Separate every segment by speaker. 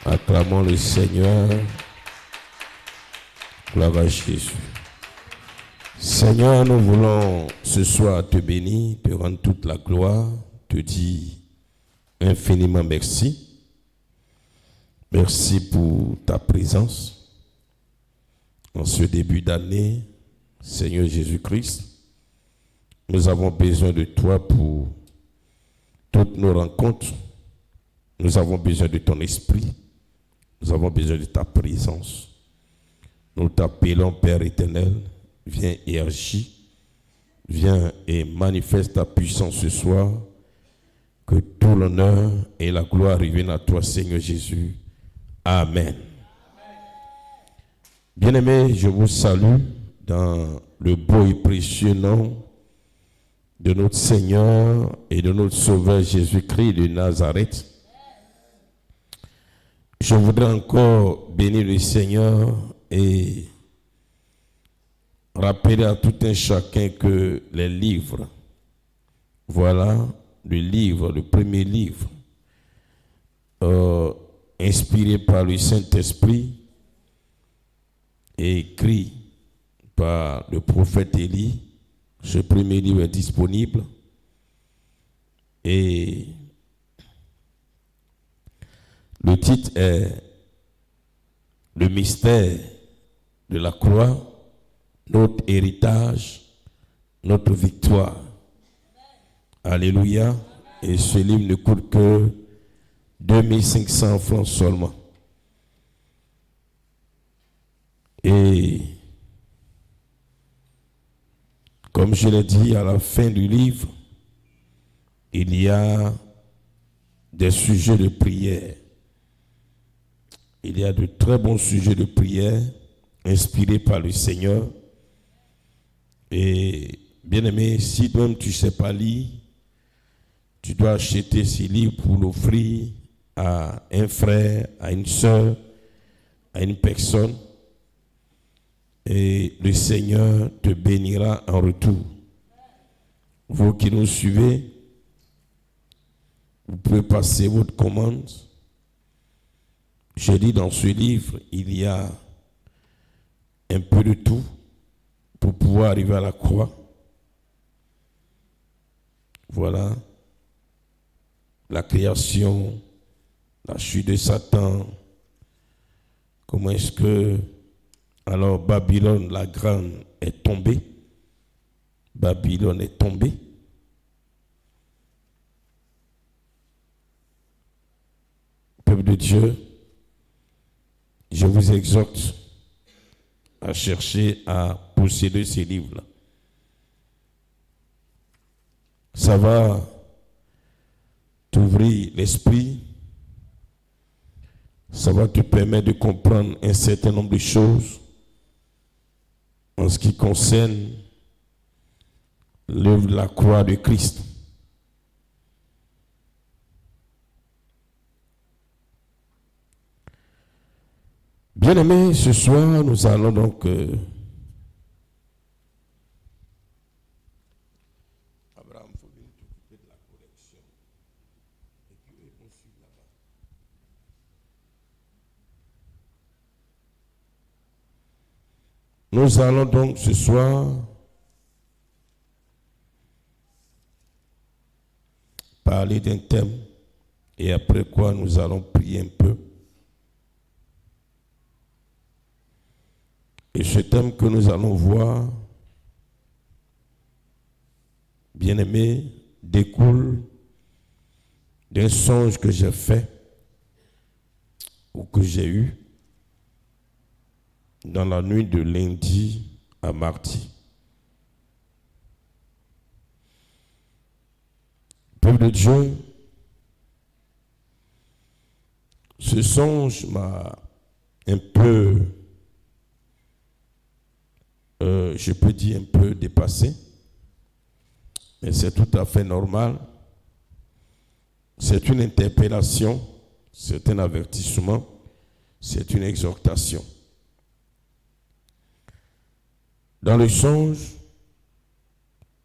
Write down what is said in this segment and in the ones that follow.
Speaker 1: Acclamons le Seigneur. Gloire à Jésus. Seigneur, nous voulons ce soir te bénir, te rendre toute la gloire, te dire infiniment merci. Merci pour ta présence en ce début d'année, Seigneur Jésus-Christ. Nous avons besoin de toi pour toutes nos rencontres. Nous avons besoin de ton esprit. Nous avons besoin de ta présence. Nous t'appelons Père éternel. Viens et agis. Viens et manifeste ta puissance ce soir. Que tout l'honneur et la gloire reviennent à toi, Seigneur Jésus. Amen. Bien-aimés, je vous salue dans le beau et précieux nom de notre Seigneur et de notre Sauveur Jésus-Christ de Nazareth. Je voudrais encore bénir le Seigneur et rappeler à tout un chacun que les livres, voilà le premier livre, inspiré par le Saint-Esprit et écrit par le prophète Élie. Ce premier livre est disponible et le titre est Le mystère de la croix, notre héritage, notre victoire. Alléluia. Et ce livre ne coûte que 2500 francs seulement. Et comme je l'ai dit, à la fin du livre, il y a des sujets de prière. Il y a de très bons sujets de prière inspirés par le Seigneur. Et bien aimé, si toi-même tu ne sais pas lire, tu dois acheter ces livres pour l'offrir à un frère, à une soeur, à une personne. Et le Seigneur te bénira en retour. Vous qui nous suivez, vous pouvez passer votre commande. Je dis dans ce livre, il y a un peu de tout pour pouvoir arriver à la croix. Voilà. La création, la chute de Satan. Comment est-ce que alors Babylone la grande est tombée? Babylone est tombée. Peuple de Dieu, je vous exhorte à chercher à posséder ces livres-là. Ça va t'ouvrir l'esprit. Ça va te permettre de comprendre un certain nombre de choses en ce qui concerne l'œuvre de la croix de Christ. Bien-aimés, ce soir, nous allons donc Abraham, il faut bien t'occuper de la correction. Et puis, eux vont suivre là-bas. Nous allons donc ce soir parler d'un thème et après quoi nous allons prier un peu. Et ce thème que nous allons voir, bien aimé, découle d'un songe que j'ai fait ou que j'ai eu dans la nuit de lundi à mardi. Peuple de Dieu, ce songe m'a un peu, je peux dire un peu dépassé, mais c'est tout à fait normal. C'est une interpellation, c'est un avertissement, c'est une exhortation. Dans le songe,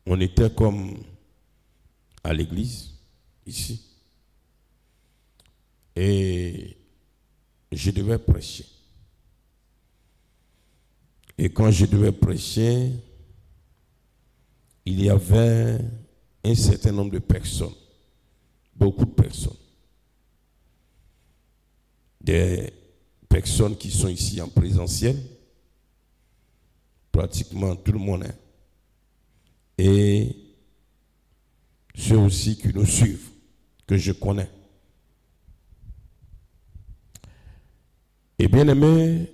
Speaker 1: on était comme à l'église, ici. Et je devais prêcher. Et quand je devais prêcher, il y avait un certain nombre de personnes, beaucoup de personnes. Des personnes qui sont ici en présentiel, pratiquement tout le monde, et ceux aussi qui nous suivent, que je connais. Et bien aimé,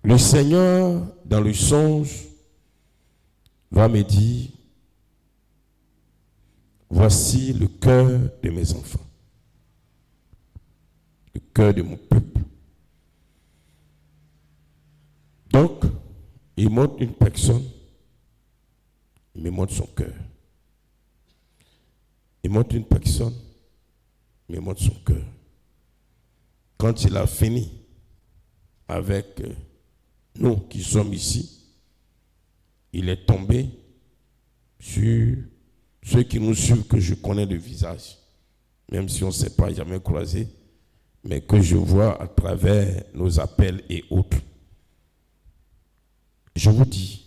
Speaker 1: le Seigneur, dans le songe, va me dire, voici le cœur de mes enfants, le cœur de mon peuple. Donc, il montre une personne, il me montre son cœur. Il montre une personne, il me montre son cœur. Quand il a fini avec nous qui sommes ici, il est tombé sur ceux qui nous suivent, que je connais le visage, même si on ne s'est pas jamais croisé, mais que je vois à travers nos appels et autres. Je vous dis,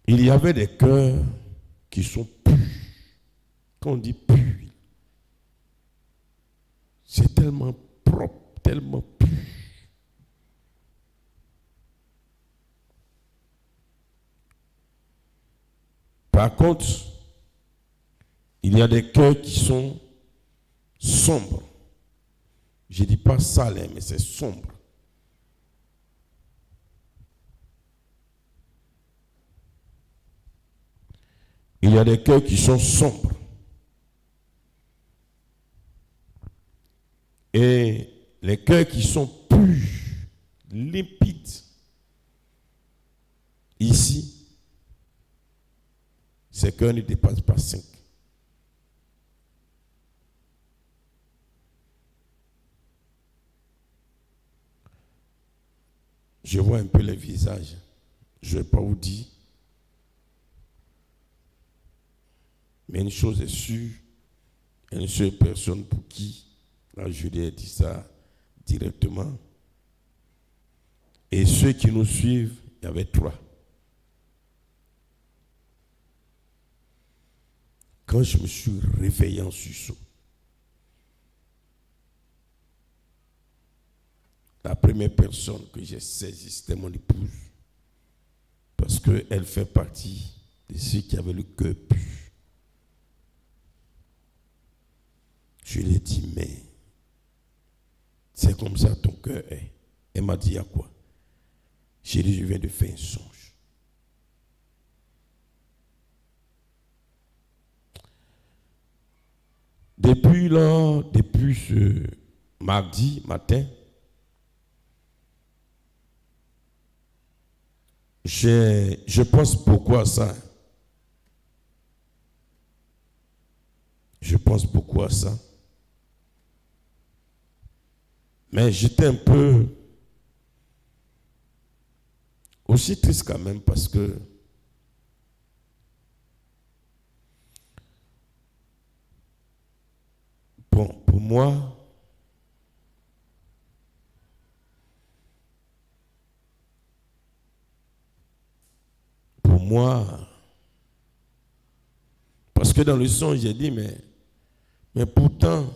Speaker 1: il y avait des cœurs qui sont purs. Quand on dit pur, c'est tellement propre, tellement pur. Par contre, il y a des cœurs qui sont sombres. Je ne dis pas sales, mais c'est sombre. Il y a des cœurs qui sont sombres. Et les cœurs qui sont purs, limpides, ici, ces cœurs ne dépassent pas 5. Je vois un peu les visages. Je ne vais pas vous dire. Mais une chose est sûre, il y a une seule personne pour qui, là je lui ai dit ça directement. Et ceux qui nous suivent, il y avait 3. Quand je me suis réveillé en sursaut, la première personne que j'ai saisie, c'était mon épouse. Parce qu'elle fait partie de ceux qui avaient le cœur pur. Je lui ai dit, mais c'est comme ça ton cœur est. Elle m'a dit, à quoi? J'ai dit, je viens de faire un songe. Depuis ce mardi matin, je pense beaucoup à ça. Je pense beaucoup à ça. Mais j'étais un peu aussi triste quand même parce que bon, pour moi, parce que dans le son, j'ai dit, mais pourtant,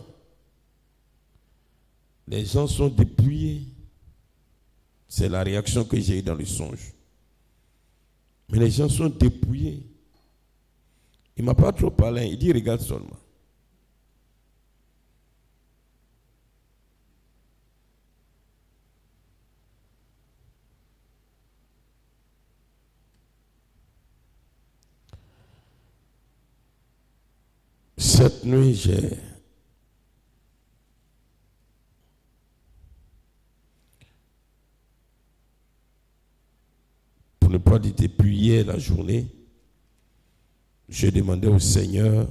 Speaker 1: les gens sont dépouillés. C'est la réaction que j'ai eue dans le songe. Mais les gens sont dépouillés. Il ne m'a pas trop parlé. Il dit, regarde seulement. Cette nuit, pour ne pas dire depuis hier la journée, j'ai demandé au Seigneur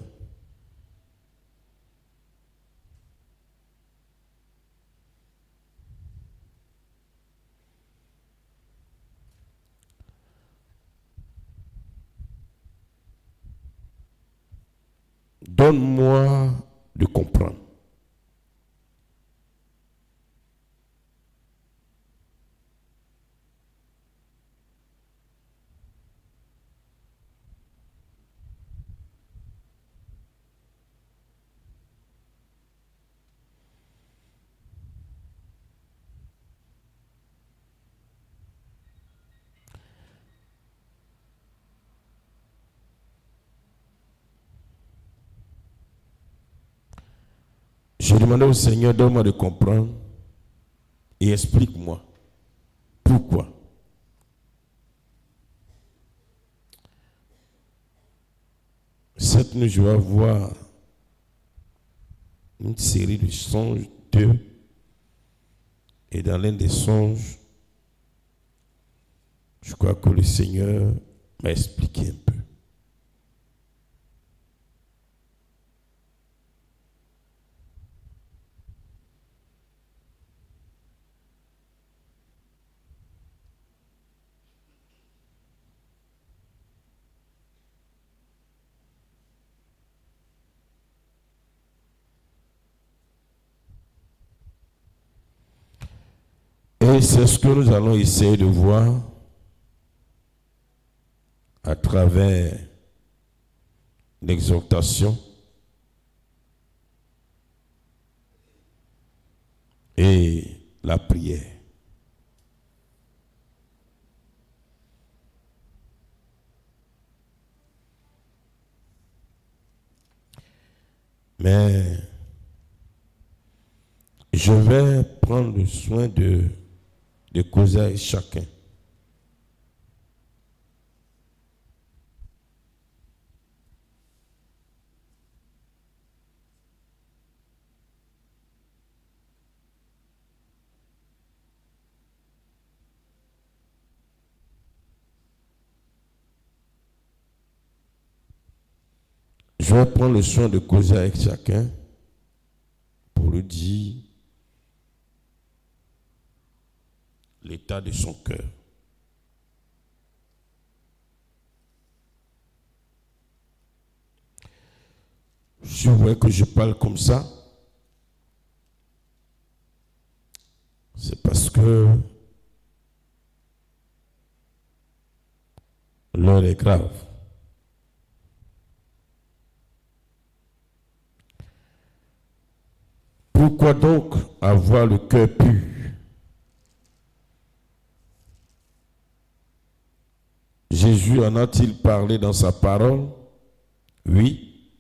Speaker 1: Donne-moi de comprendre. Je demandais au Seigneur, donne-moi de comprendre et explique-moi pourquoi. Cette nuit, je vais avoir une série de songes, 2. Et dans l'un des songes, je crois que le Seigneur m'a expliqué un peu. Et c'est ce que nous allons essayer de voir à travers l'exhortation et la prière. Mais je vais prendre le soin de causer avec chacun. Je vais prendre le soin de causer avec chacun pour lui dire l'état de son cœur. Si vous voyez que je parle comme ça, c'est parce que l'heure est grave. Pourquoi donc avoir le cœur pur? Jésus en a-t-il parlé dans sa parole? Oui.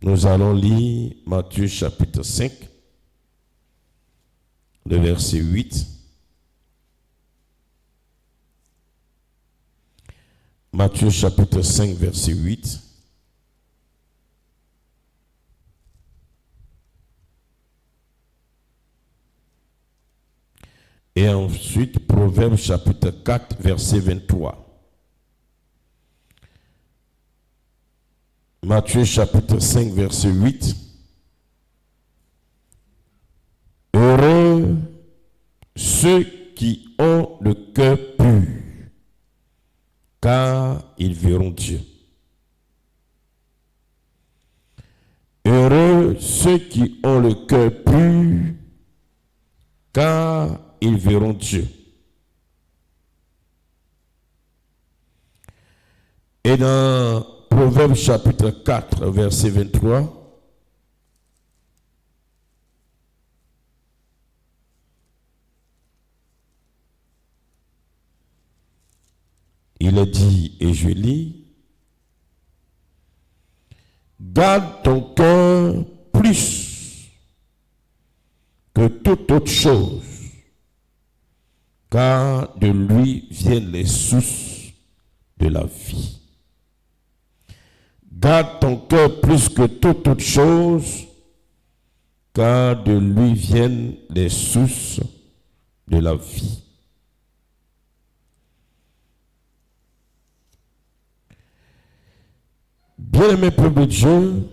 Speaker 1: Nous allons lire Matthieu chapitre 5, le verset 8. Matthieu chapitre 5, verset 8. Et ensuite, Proverbe chapitre 4, verset 23. Matthieu chapitre 5, verset 8. Heureux ceux qui ont le cœur pur, car ils verront Dieu. Heureux ceux qui ont le cœur pur, car ils verront Dieu. Et dans Proverbe chapitre 4, verset 23, il est dit, et je lis, garde ton cœur plus que toute autre chose, car de lui viennent les sources de la vie. Garde ton cœur plus que toute autre chose, car de lui viennent les sources de la vie. Bien-aimé peuple de Dieu,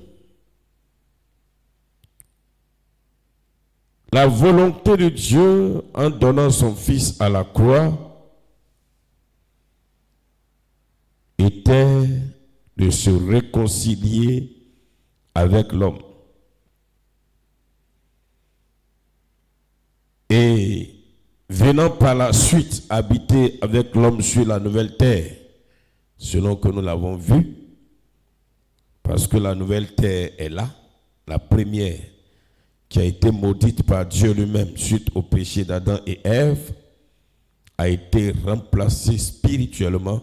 Speaker 1: la volonté de Dieu en donnant son Fils à la croix était de se réconcilier avec l'homme. Et venant par la suite habiter avec l'homme sur la nouvelle terre, selon que nous l'avons vu, parce que la nouvelle terre est là, la première qui a été maudite par Dieu lui-même suite au péché d'Adam et Ève, a été remplacée spirituellement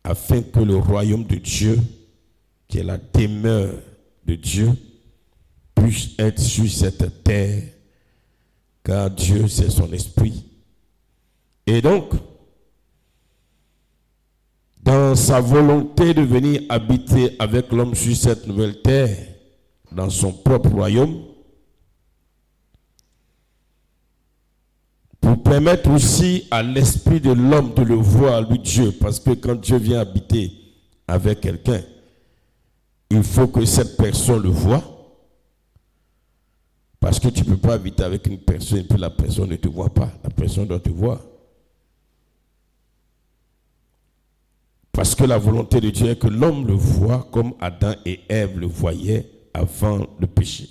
Speaker 1: afin que le royaume de Dieu, qui est la demeure de Dieu, puisse être sur cette terre, car Dieu c'est son esprit. Et donc, dans sa volonté de venir habiter avec l'homme sur cette nouvelle terre, dans son propre royaume, pour permettre aussi à l'esprit de l'homme de le voir, lui Dieu, parce que quand Dieu vient habiter avec quelqu'un, il faut que cette personne le voie, parce que tu ne peux pas habiter avec une personne et puis la personne ne te voit pas, la personne doit te voir. Parce que la volonté de Dieu est que l'homme le voit comme Adam et Ève le voyaient avant le péché.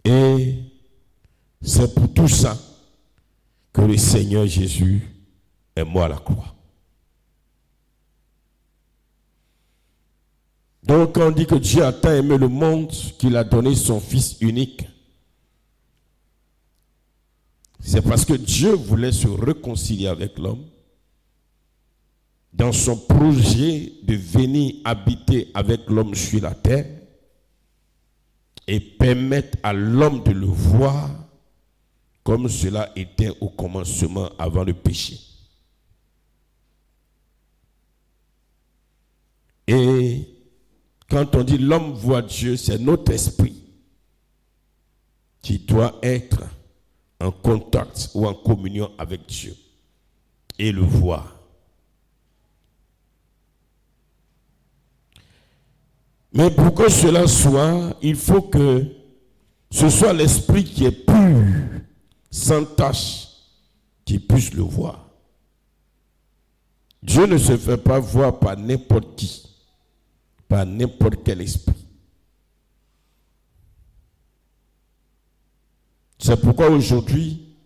Speaker 1: Et c'est pour tout ça que le Seigneur Jésus est mort à la croix. Donc quand on dit que Dieu a tant aimé le monde qu'il a donné son Fils unique, c'est parce que Dieu voulait se réconcilier avec l'homme dans son projet de venir habiter avec l'homme sur la terre et permettre à l'homme de le voir comme cela était au commencement avant le péché. Et quand on dit l'homme voit Dieu, c'est notre esprit qui doit être en contact ou en communion avec Dieu et le voir. Mais pour que cela soit, il faut que ce soit l'esprit qui est pur, sans tache, qui puisse le voir. Dieu ne se fait pas voir par n'importe qui, par n'importe quel esprit. C'est pourquoi aujourd'hui,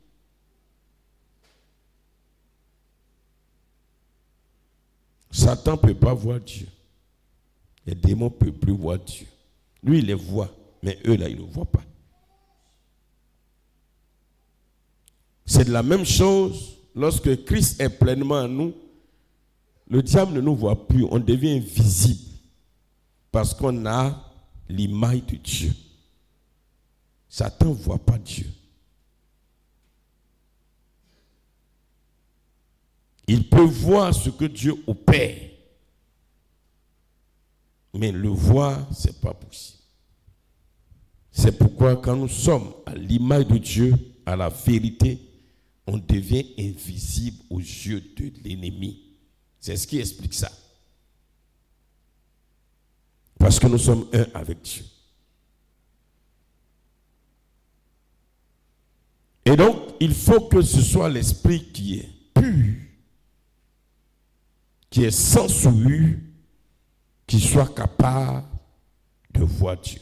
Speaker 1: Satan ne peut pas voir Dieu. Les démons ne peuvent plus voir Dieu. Lui, il les voit, mais eux, là, ils ne le voient pas. C'est de la même chose lorsque Christ est pleinement en nous. Le diable ne nous voit plus, on devient invisible parce qu'on a l'image de Dieu. Satan ne voit pas Dieu. Il peut voir ce que Dieu opère. Mais le voir, ce n'est pas possible. C'est pourquoi quand nous sommes à l'image de Dieu, à la vérité, on devient invisible aux yeux de l'ennemi. C'est ce qui explique ça. Parce que nous sommes un avec Dieu. Et donc, il faut que ce soit l'esprit qui est pur, qui est sans souillure, qui soit capable de voir Dieu.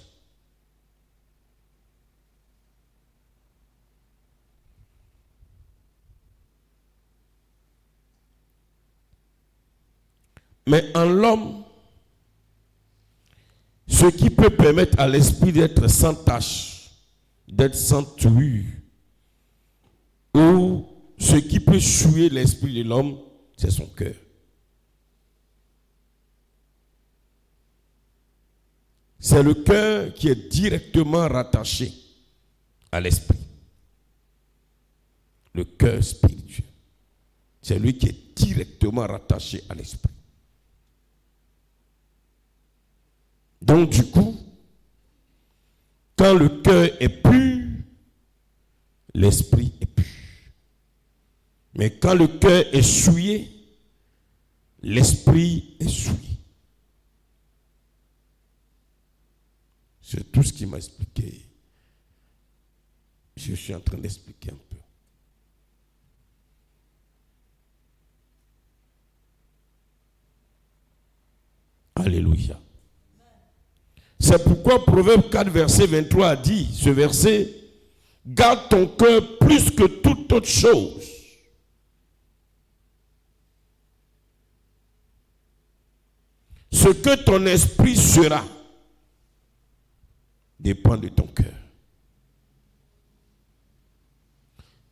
Speaker 1: Mais en l'homme, ce qui peut permettre à l'esprit d'être sans tache, d'être sans souillure, ou ce qui peut souiller l'esprit de l'homme, c'est son cœur. C'est le cœur qui est directement rattaché à l'esprit. Le cœur spirituel. C'est lui qui est directement rattaché à l'esprit. Donc du coup, quand le cœur est pur, l'esprit est pur. Mais quand le cœur est souillé, l'esprit est souillé. C'est tout ce qu'il m'a expliqué. Je suis en train d'expliquer un peu. Alléluia. C'est pourquoi Proverbe 4, verset 23 a dit, ce verset, garde ton cœur plus que toute autre chose. Ce que ton esprit sera dépend de ton cœur.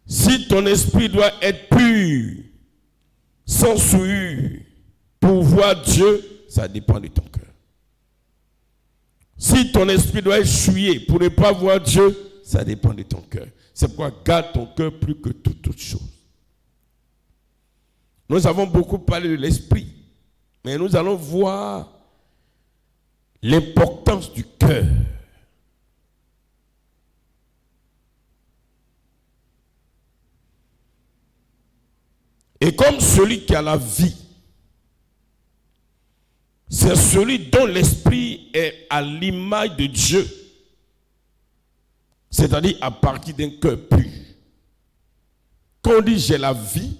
Speaker 1: Si ton esprit doit être pur, sans souillure, pour voir Dieu, ça dépend de ton cœur. Si ton esprit doit être souillé pour ne pas voir Dieu, ça dépend de ton cœur. C'est pourquoi garde ton cœur plus que toute autre chose. Nous avons beaucoup parlé de l'esprit, mais nous allons voir l'importance du cœur. Et comme celui qui a la vie, c'est celui dont l'esprit est à l'image de Dieu, c'est-à-dire à partir d'un cœur pur. Quand on dit j'ai la vie,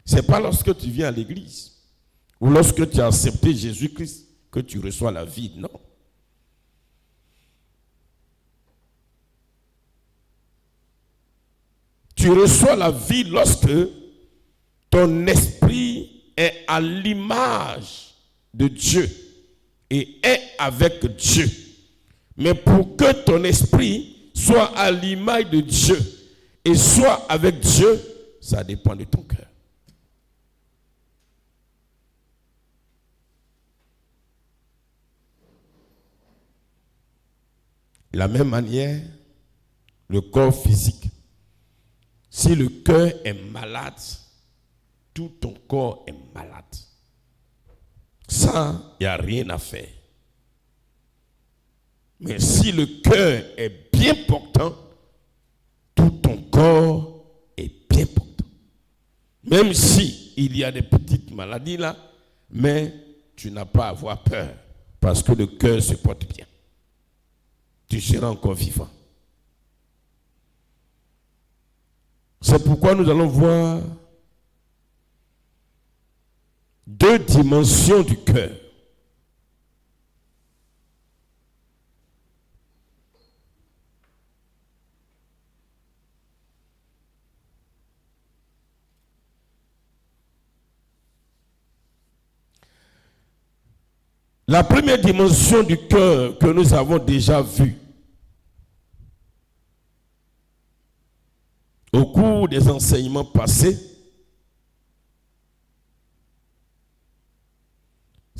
Speaker 1: ce n'est pas lorsque tu viens à l'église ou lorsque tu as accepté Jésus-Christ que tu reçois la vie, non. Tu reçois la vie lorsque ton esprit est à l'image de Dieu et est avec Dieu. Mais pour que ton esprit soit à l'image de Dieu et soit avec Dieu, ça dépend de ton cœur. De la même manière, le corps physique. Si le cœur est malade, tout ton corps est malade. Ça, il n'y a rien à faire. Mais si le cœur est bien portant, tout ton corps est bien portant. Même si il y a des petites maladies là, mais tu n'as pas à avoir peur parce que le cœur se porte bien. Tu seras encore vivant. C'est pourquoi nous allons voir deux dimensions du cœur. La première dimension du cœur que nous avons déjà vue au cours des enseignements passés,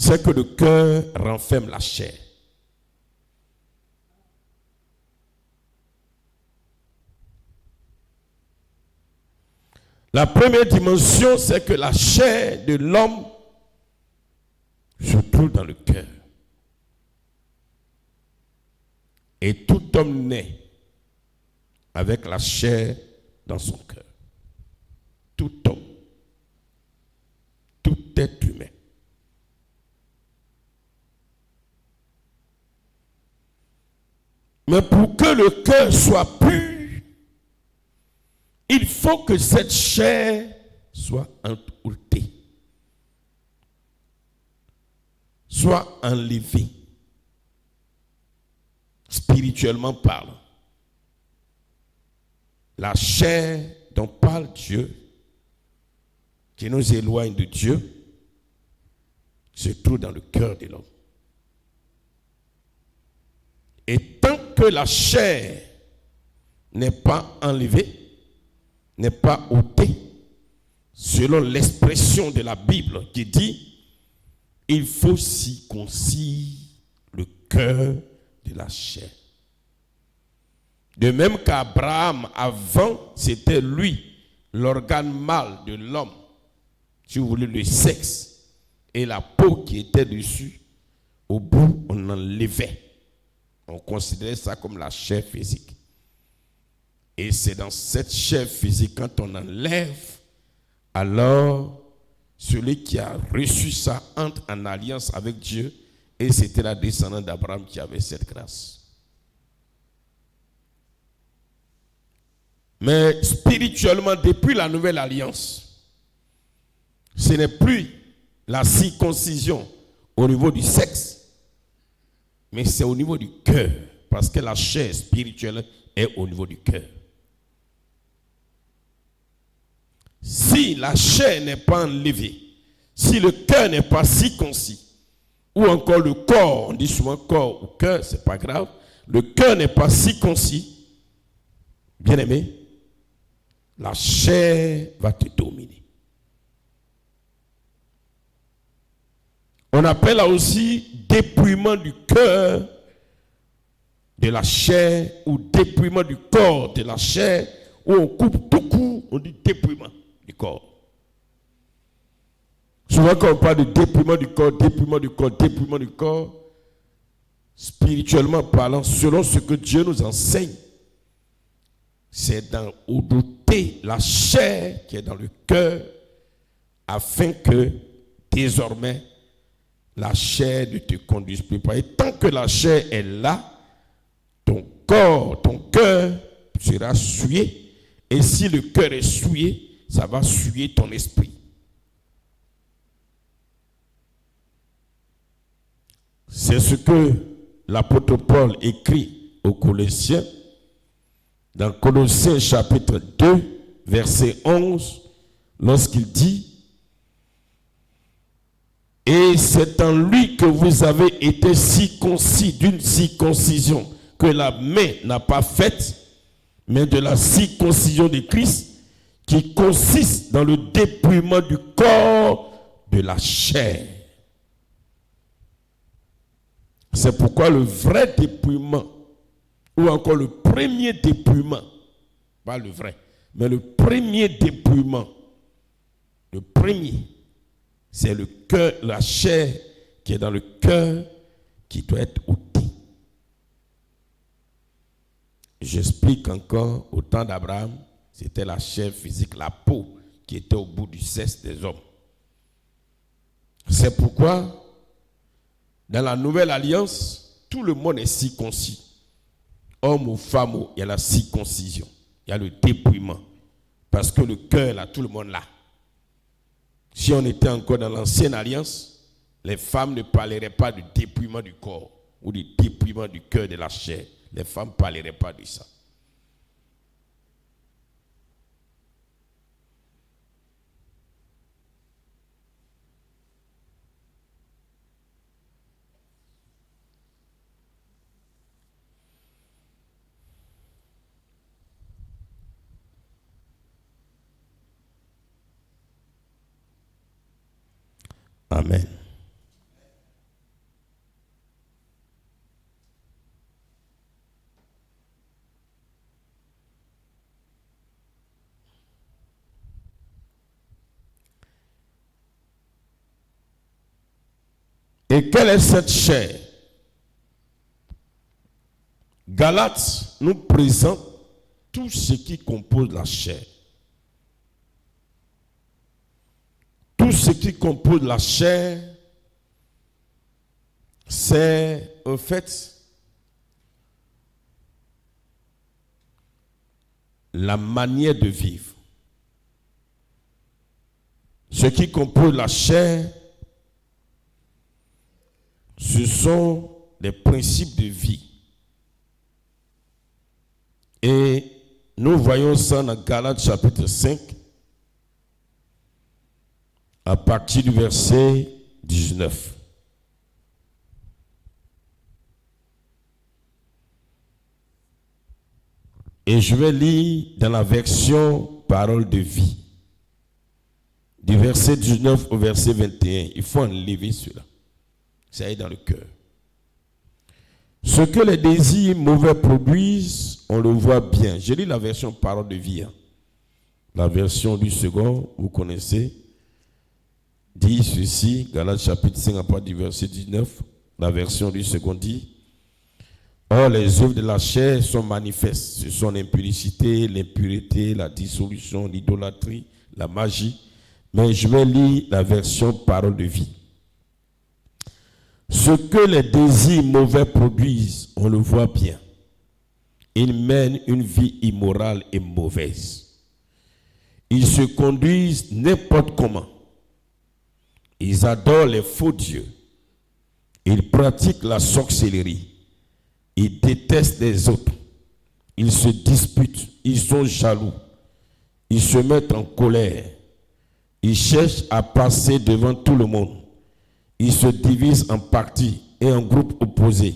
Speaker 1: c'est que le cœur renferme la chair. La première dimension, c'est que la chair de l'homme se trouve dans le cœur. Et tout homme naît avec la chair dans son cœur. Tout homme, tout être humain. Mais pour que le cœur soit pur, il faut que cette chair soit ôtée, soit enlevée, spirituellement parlant. La chair dont parle Dieu, qui nous éloigne de Dieu, se trouve dans le cœur de l'homme. Et tant que la chair n'est pas enlevée, n'est pas ôtée, selon l'expression de la Bible qui dit, il faut circoncire le cœur de la chair. De même qu'Abraham, avant, c'était lui, l'organe mâle de l'homme, si vous voulez, le sexe, et la peau qui était dessus, au bout, on enlevait. On considérait ça comme la chair physique. Et c'est dans cette chair physique, quand on enlève, alors celui qui a reçu ça entre en alliance avec Dieu, et c'était la descendante d'Abraham qui avait cette grâce. Mais spirituellement, depuis la nouvelle alliance, ce n'est plus la circoncision au niveau du sexe, mais c'est au niveau du cœur, parce que la chair spirituelle est au niveau du cœur. Si la chair n'est pas enlevée, si le cœur n'est pas circoncis, ou encore le corps, on dit souvent corps ou cœur, c'est pas grave, le cœur n'est pas circoncis, bien aimé, la chair va te dominer. On appelle là aussi dépouillement du cœur de la chair ou dépouillement du corps de la chair, où on coupe tout court, on dit dépouillement du corps. Souvent quand on parle de dépouillement du corps, dépouillement du corps, dépouillement du corps, spirituellement parlant, selon ce que Dieu nous enseigne, c'est d'ôter la chair qui est dans le cœur, afin que désormais la chair ne te conduise plus pas. Et tant que la chair est là, ton corps, ton cœur sera souillé. Et si le cœur est souillé, ça va souiller ton esprit. C'est ce que l'apôtre Paul écrit aux Colossiens, dans Colossiens chapitre 2, verset 11, lorsqu'il dit « Et c'est en lui que vous avez été circoncis d'une circoncision que la main n'a pas faite, mais de la circoncision de Christ, qui consiste dans le dépouillement du corps de la chair. » C'est pourquoi le vrai dépouillement, ou encore le premier dépouillement, pas le vrai, mais le premier dépouillement, le premier, c'est le cœur, la chair qui est dans le cœur qui doit être ôtée. J'explique encore, au temps d'Abraham, c'était la chair physique, la peau qui était au bout du cesse des hommes. C'est pourquoi, dans la nouvelle alliance, tout le monde est circoncis. Homme ou femme, il y a la circoncision, il y a le dépouillement. Parce que le cœur, là, tout le monde l'a. Si on était encore dans l'ancienne alliance, les femmes ne parleraient pas du dépouillement du corps ou du dépouillement du cœur de la chair. Les femmes ne parleraient pas de ça. Amen. Et quelle est cette chair? Galates nous présente tout ce qui compose la chair. Tout ce qui compose la chair, c'est en fait la manière de vivre. Ce qui compose la chair, ce sont les principes de vie. Et nous voyons ça dans Galates chapitre 5, à partir du verset 19. Et je vais lire dans la version parole de vie. Du verset 19 au verset 21. Il faut enlever cela. Ça est dans le cœur. Ce que les désirs mauvais produisent, on le voit bien. Je lis la version parole de vie. La version du second, vous connaissez, dit ceci, Galates chapitre 5, à partir du verset 19. La version du second dit: Or, les œuvres de la chair sont manifestes. Ce sont l'impudicité, l'impureté, la dissolution, l'idolâtrie, la magie. Mais je vais lire la version parole de vie. Ce que les désirs mauvais produisent, on le voit bien. Ils mènent une vie immorale et mauvaise. Ils se conduisent n'importe comment. Ils adorent les faux dieux. pratiquent la sorcellerie. Ils détestent les autres. Ils se disputent. Ils sont jaloux. Ils se mettent en colère. Ils cherchent à passer devant tout le monde. Ils se divisent en partis et en groupes opposés.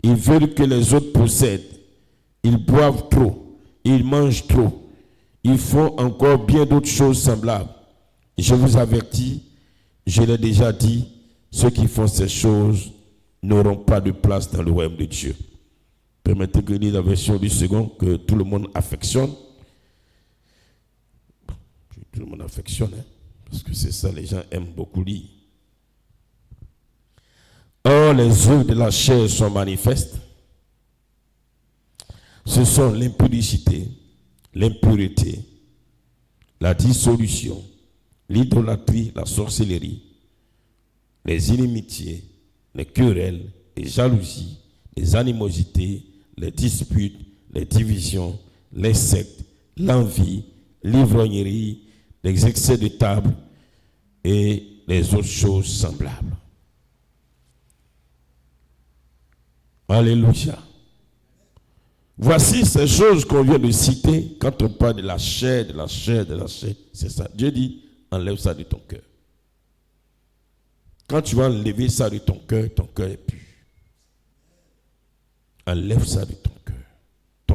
Speaker 1: Ils veulent que les autres possèdent. Ils boivent trop. Ils mangent trop. Ils font encore bien d'autres choses semblables. Je vous avertis, je l'ai déjà dit, ceux qui font ces choses n'auront pas de place dans le royaume de Dieu. Permettez que je lise la version du second que tout le monde affectionne. Tout le monde affectionne, hein, parce que c'est ça, les gens aiment beaucoup lire. Or, les œuvres de la chair sont manifestes. Ce sont l'impudicité, l'impureté, la dissolution, l'idolâtrie, la sorcellerie, les inimitiés, les querelles, les jalousies, les animosités, les disputes, les divisions, les sectes, l'envie, l'ivrognerie, les excès de table et les autres choses semblables. Alléluia. Voici ces choses qu'on vient de citer quand on parle de la chair, de la chair, de la chair. C'est ça. Dieu dit, enlève ça de ton cœur. Quand tu vas enlever ça de ton cœur est pur. Enlève ça de ton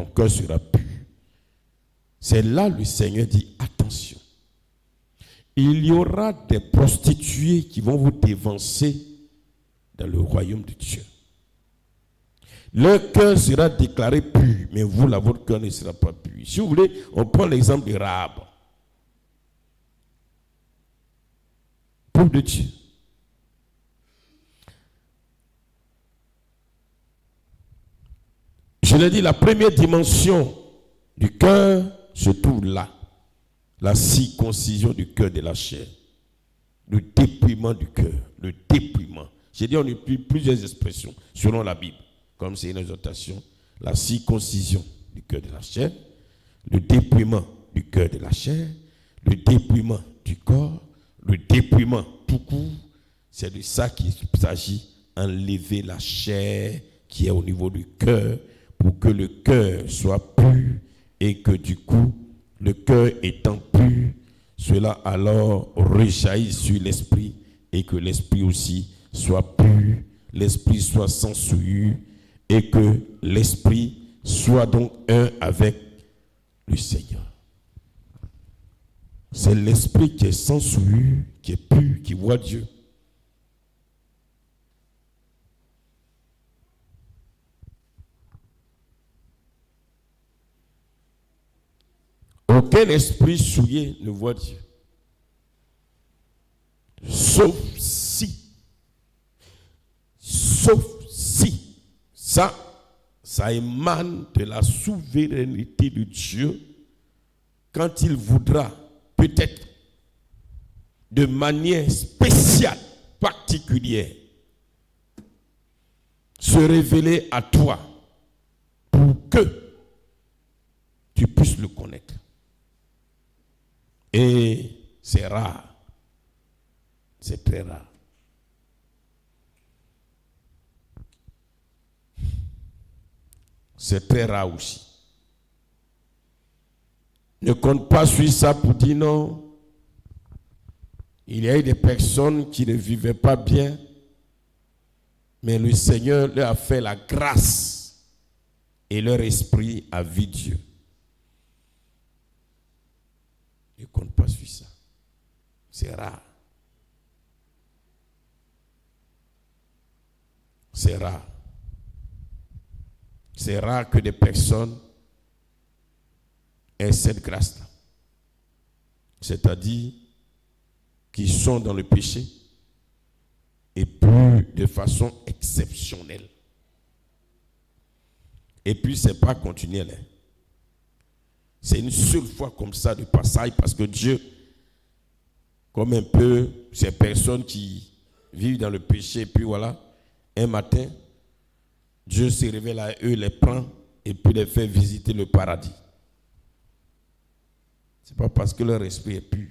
Speaker 1: cœur sera pur. C'est là le Seigneur dit, attention. Il y aura des prostituées qui vont vous dévancer dans le royaume de Dieu. Leur cœur sera déclaré pur, mais vous, là, votre cœur ne sera pas pur. Si vous voulez, on prend l'exemple de Rahab. Pauvre de Dieu. Je l'ai dit, la première dimension du cœur se trouve là. La circoncision du cœur de la chair. Le dépouillement du cœur. Le dépouillement. J'ai dit, on utilise plusieurs expressions selon la Bible. Comme c'est une exhortation. La circoncision du cœur de la chair. Le dépouillement du cœur de la chair. Le dépouillement du corps. Le dépouillement tout court. C'est de ça qu'il s'agit. Enlever la chair qui est au niveau du cœur pour que le cœur soit pur et que du coup, le cœur étant pur, cela alors rejaillit sur l'esprit et que l'esprit aussi soit pur, l'esprit soit sans souillure et que l'esprit soit donc un avec le Seigneur. C'est l'esprit qui est sans souillure, qui est pur, qui voit Dieu. Aucun esprit souillé ne voit Dieu. Sauf si, ça émane de la souveraineté de Dieu quand il voudra, peut-être, de manière spéciale, particulière, se révéler à toi pour que tu puisses le connaître. Et c'est rare. C'est très rare. C'est très rare aussi. Ne compte pas sur ça pour dire non. Il y a eu des personnes qui ne vivaient pas bien, mais le Seigneur leur a fait la grâce et leur esprit a vu Dieu. Ne compte pas sur ça. C'est rare. C'est rare. C'est rare que des personnes aient cette grâce-là. C'est-à-dire qu'ils sont dans le péché et plus de façon exceptionnelle. Et puis, ce n'est pas continuel. Hein. C'est une seule fois comme ça de passage parce que Dieu, comme un peu ces personnes qui vivent dans le péché, et puis voilà, un matin, Dieu se révèle à eux, les prend et puis les fait visiter le paradis. Ce n'est pas parce que leur esprit est pur,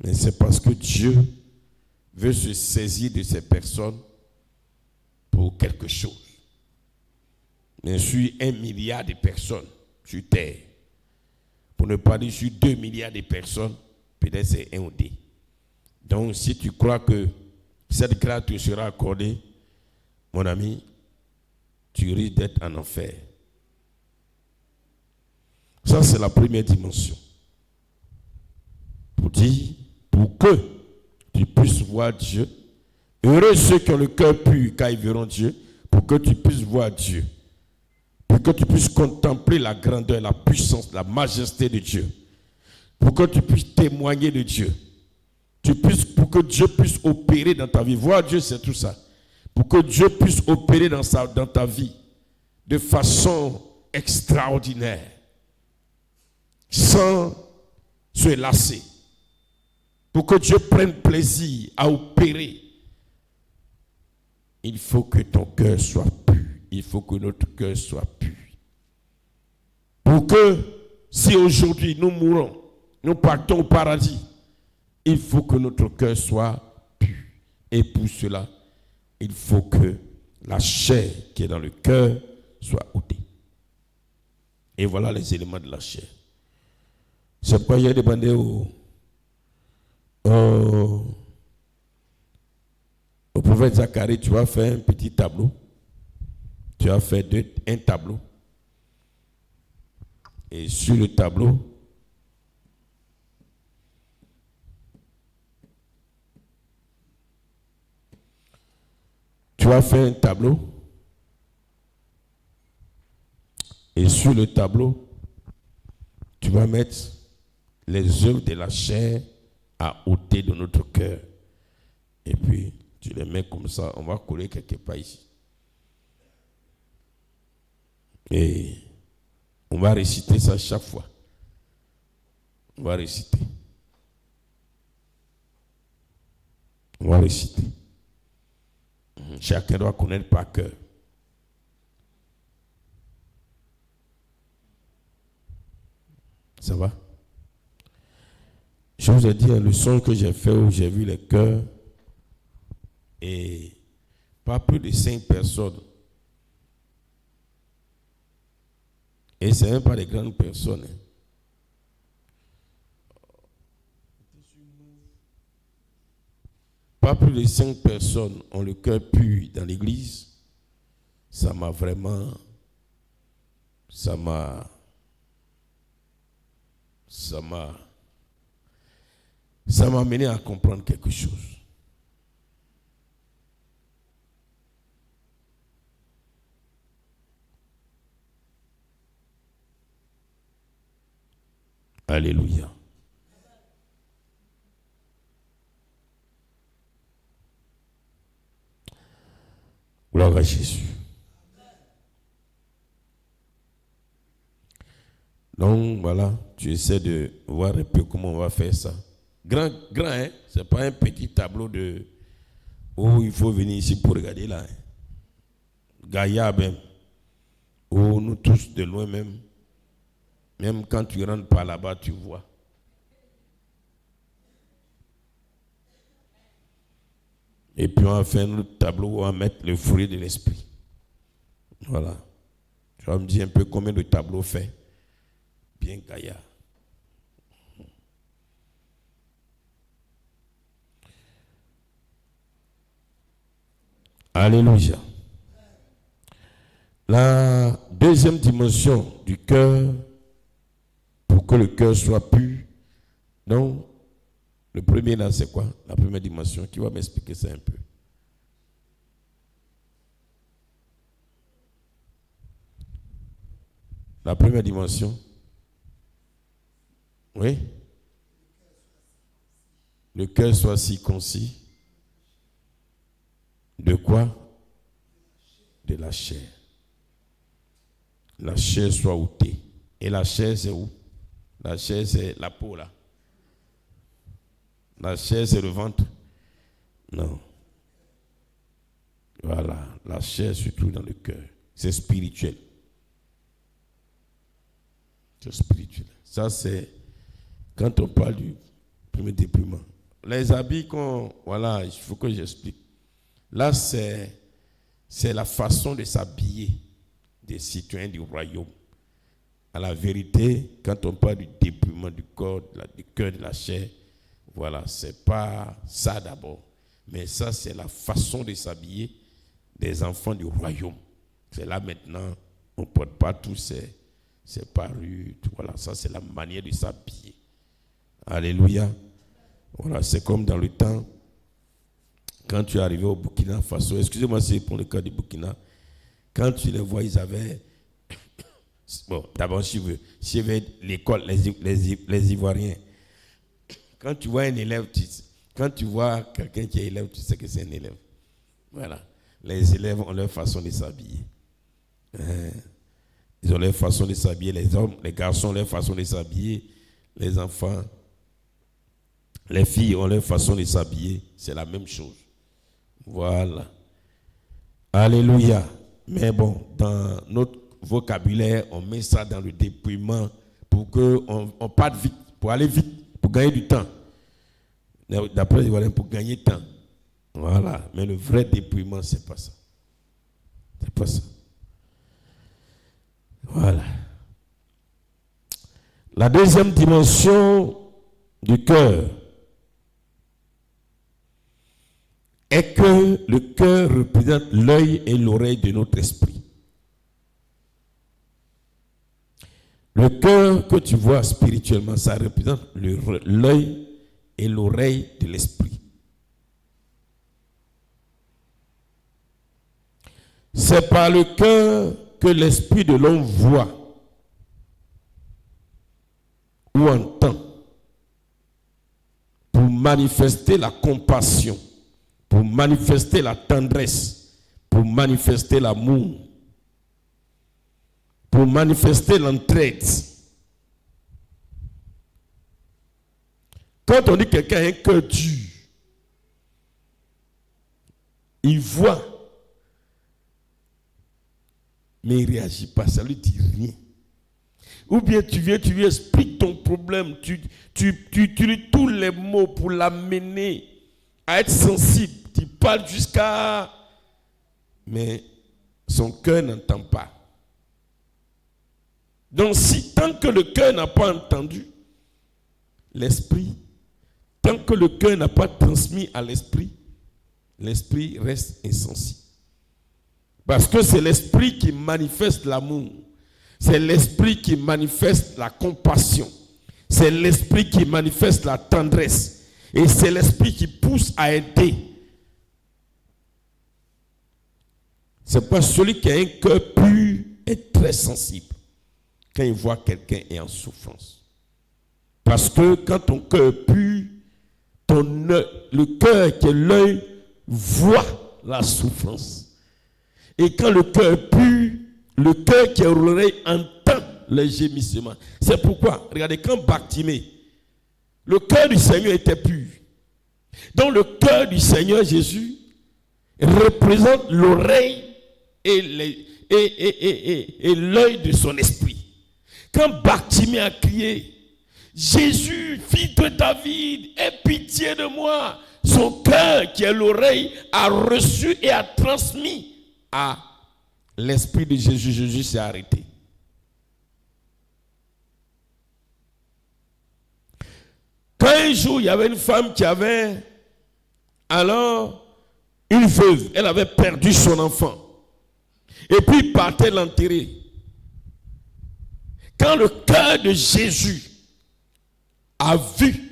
Speaker 1: mais c'est parce que Dieu veut se saisir de ces personnes pour quelque chose. Mais sur 1 milliard de personnes sur Terre, pour ne pas dire sur 2 milliards de personnes, peut-être c'est 1 ou 2. Donc si tu crois que cette grâce te sera accordée, mon ami, tu risques d'être en enfer. Ça, c'est la première dimension. Pour dire, pour que tu puisses voir Dieu, heureux ceux qui ont le cœur pur, car ils verront Dieu, pour que tu puisses voir Dieu, pour que tu puisses contempler la grandeur, la puissance, la majesté de Dieu, pour que tu puisses témoigner de Dieu, pour que Dieu puisse opérer dans ta vie. Voir Dieu, c'est tout ça. Pour que Dieu puisse opérer dans ta vie de façon extraordinaire, sans se lasser. Pour que Dieu prenne plaisir à opérer, il faut que ton cœur soit pur. Il faut que notre cœur soit pur. Pour que, si aujourd'hui nous mourons, nous partons au paradis, il faut que notre cœur soit pur. Et pour cela, il faut que la chair qui est dans le cœur soit ôtée. Et voilà les éléments de la chair. C'est pourquoi j'ai demandé au prophète Zacharie, tu as fait un petit tableau. Tu as fait un tableau. Et sur le tableau, tu as fait un tableau. Et sur le tableau, tu vas mettre les œuvres de la chair à ôter de notre cœur. Et puis, tu les mets comme ça. On va coller quelque part ici. Et on va réciter ça chaque fois. On va réciter. On va réciter. Chacun doit connaître par cœur. Ça va? Je vous ai dit un leçon que j'ai fait où j'ai vu les cœurs et pas plus de 5 personnes. Et ce n'est même pas des grandes personnes. Pas plus de 5 personnes ont le cœur pur dans l'église. Ça m'a amené à comprendre quelque chose. Alléluia. Gloire à Jésus. Donc voilà, tu essaies de voir un peu comment on va faire ça. Grand, hein? C'est pas un petit tableau de où il faut venir ici pour regarder là. Hein? Gaïa même. Où nous tous de loin même. Même quand tu rentres par là-bas, tu vois. Et puis on va faire notre tableau où on va mettre le fruit de l'esprit. Voilà. Tu vas me dire un peu combien de tableaux fait. Bien Gaïa. Alléluia. La deuxième dimension du cœur, pour que le cœur soit pur, donc le premier là c'est quoi? La première dimension, qui va m'expliquer ça un peu? La première dimension. Oui. Le cœur soit circoncis. De quoi? De la chair. La chair soit ôtée. Et la chair c'est où? La chair c'est la peau là. La chair c'est le ventre. Non. Voilà. La chair surtout dans le cœur. C'est spirituel. C'est spirituel. Ça c'est quand on parle du premier déploiement. Les habits voilà, il faut que j'explique. Là c'est c'est la façon de s'habiller des citoyens du royaume. À la vérité, quand on parle du dépouillement du corps, du cœur, de la chair, voilà, c'est pas ça d'abord. Mais ça, c'est la façon de s'habiller des enfants du royaume. C'est là maintenant, on ne porte pas tous ces parures. Voilà, ça, c'est la manière de s'habiller. Alléluia. Voilà, c'est comme dans le temps, quand tu es arrivé au Burkina Faso, excusez-moi, c'est pour le cas du Burkina, quand tu les vois, ils avaient, bon, d'abord, si y avait l'école, les Ivoiriens, quand tu vois un élève, quand tu vois quelqu'un qui est élève, tu sais que c'est un élève. Voilà, les élèves ont leur façon de s'habiller. Ils ont leur façon de s'habiller, les hommes, les garçons ont leur façon de s'habiller, les enfants, les filles ont leur façon de s'habiller, c'est la même chose. Voilà. Alléluia. Mais bon, dans notre vocabulaire, on met ça dans le dépouillement pour qu'on parte vite, pour aller vite, pour gagner du temps. D'après les Ivoiriens, pour gagner du temps. Voilà. Mais le vrai dépouillement, c'est pas ça. C'est pas ça. Voilà. La deuxième dimension du cœur est que le cœur représente l'œil et l'oreille de notre esprit. Le cœur que tu vois spirituellement, ça représente l'œil et l'oreille de l'esprit. C'est par le cœur que l'esprit de l'homme voit ou entend pour manifester la compassion, pour manifester la tendresse, pour manifester l'amour, pour manifester l'entraide. Quand on dit que quelqu'un a un cœur dur, il voit, mais il ne réagit pas, ça ne lui dit rien. Ou bien tu lui expliques ton problème, tu lui tous les mots pour l'amener à être sensible. Tu parles jusqu'à... Mais son cœur n'entend pas. Donc tant que le cœur n'a pas entendu, l'esprit, tant que le cœur n'a pas transmis à l'esprit, l'esprit reste insensible. Parce que c'est l'esprit qui manifeste l'amour. C'est l'esprit qui manifeste la compassion. C'est l'esprit qui manifeste la tendresse. Et c'est l'esprit qui pousse à aider. C'est pas celui qui a un cœur pur est très sensible quand il voit quelqu'un est en souffrance. Parce que quand ton cœur est pur, le cœur qui est l'œil voit la souffrance. Et quand le cœur est pur, le cœur qui est l'oreille entend les gémissements. C'est pourquoi, regardez, quand Bartimée, le cœur du Seigneur était pur. Donc le cœur du Seigneur Jésus représente l'oreille et l'œil de son esprit. Quand Bartimée a crié, Jésus, fils de David, aie pitié de moi, son cœur qui est l'oreille a reçu et a transmis à l'esprit de Jésus. Jésus s'est arrêté. Quand un jour, il y avait une femme qui avait alors une veuve, elle avait perdu son enfant. Et puis il partait l'enterrer. Quand le cœur de Jésus a vu,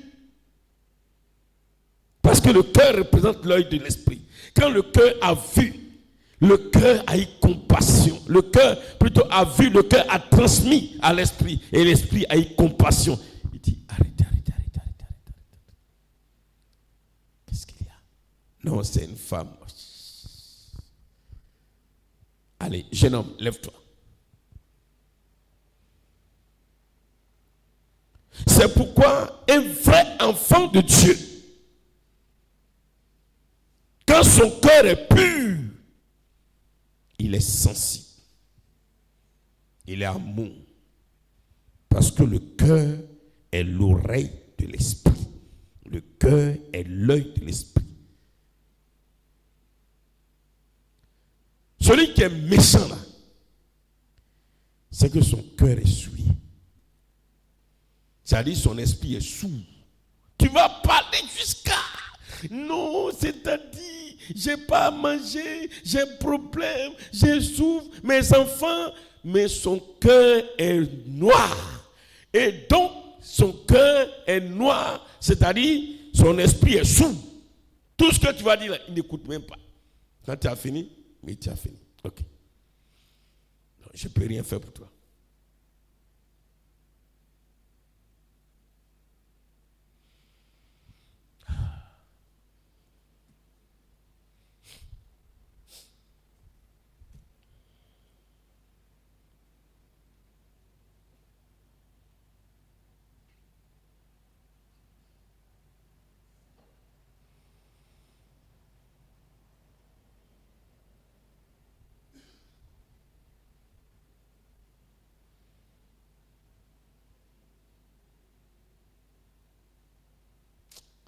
Speaker 1: parce que le cœur représente l'œil de l'esprit, quand le cœur a vu, le cœur a eu compassion. Le cœur plutôt a vu, le cœur a transmis à l'esprit. Et l'esprit a eu compassion. Il dit, arrêtez. Qu'est-ce qu'il y a? Non, c'est une femme. Allez, jeune homme, lève-toi. C'est pourquoi un vrai enfant de Dieu, quand son cœur est pur, il est sensible. Il est amour. Parce que le cœur est l'oreille de l'esprit. Le cœur est l'œil de l'esprit. Celui qui est méchant là, c'est que son cœur est souillé. C'est-à-dire son esprit est sourd. Tu vas parler jusqu'à... Non, c'est-à-dire, j'ai pas à manger, j'ai un problème, j'ai souffre, mes enfants, mais son cœur est noir. Et donc, son cœur est noir, c'est-à-dire, son esprit est sourd. Tout ce que tu vas dire, là, il n'écoute même pas. Quand tu as fini, mais tu as fini. Ok. Non, je ne peux rien faire pour toi.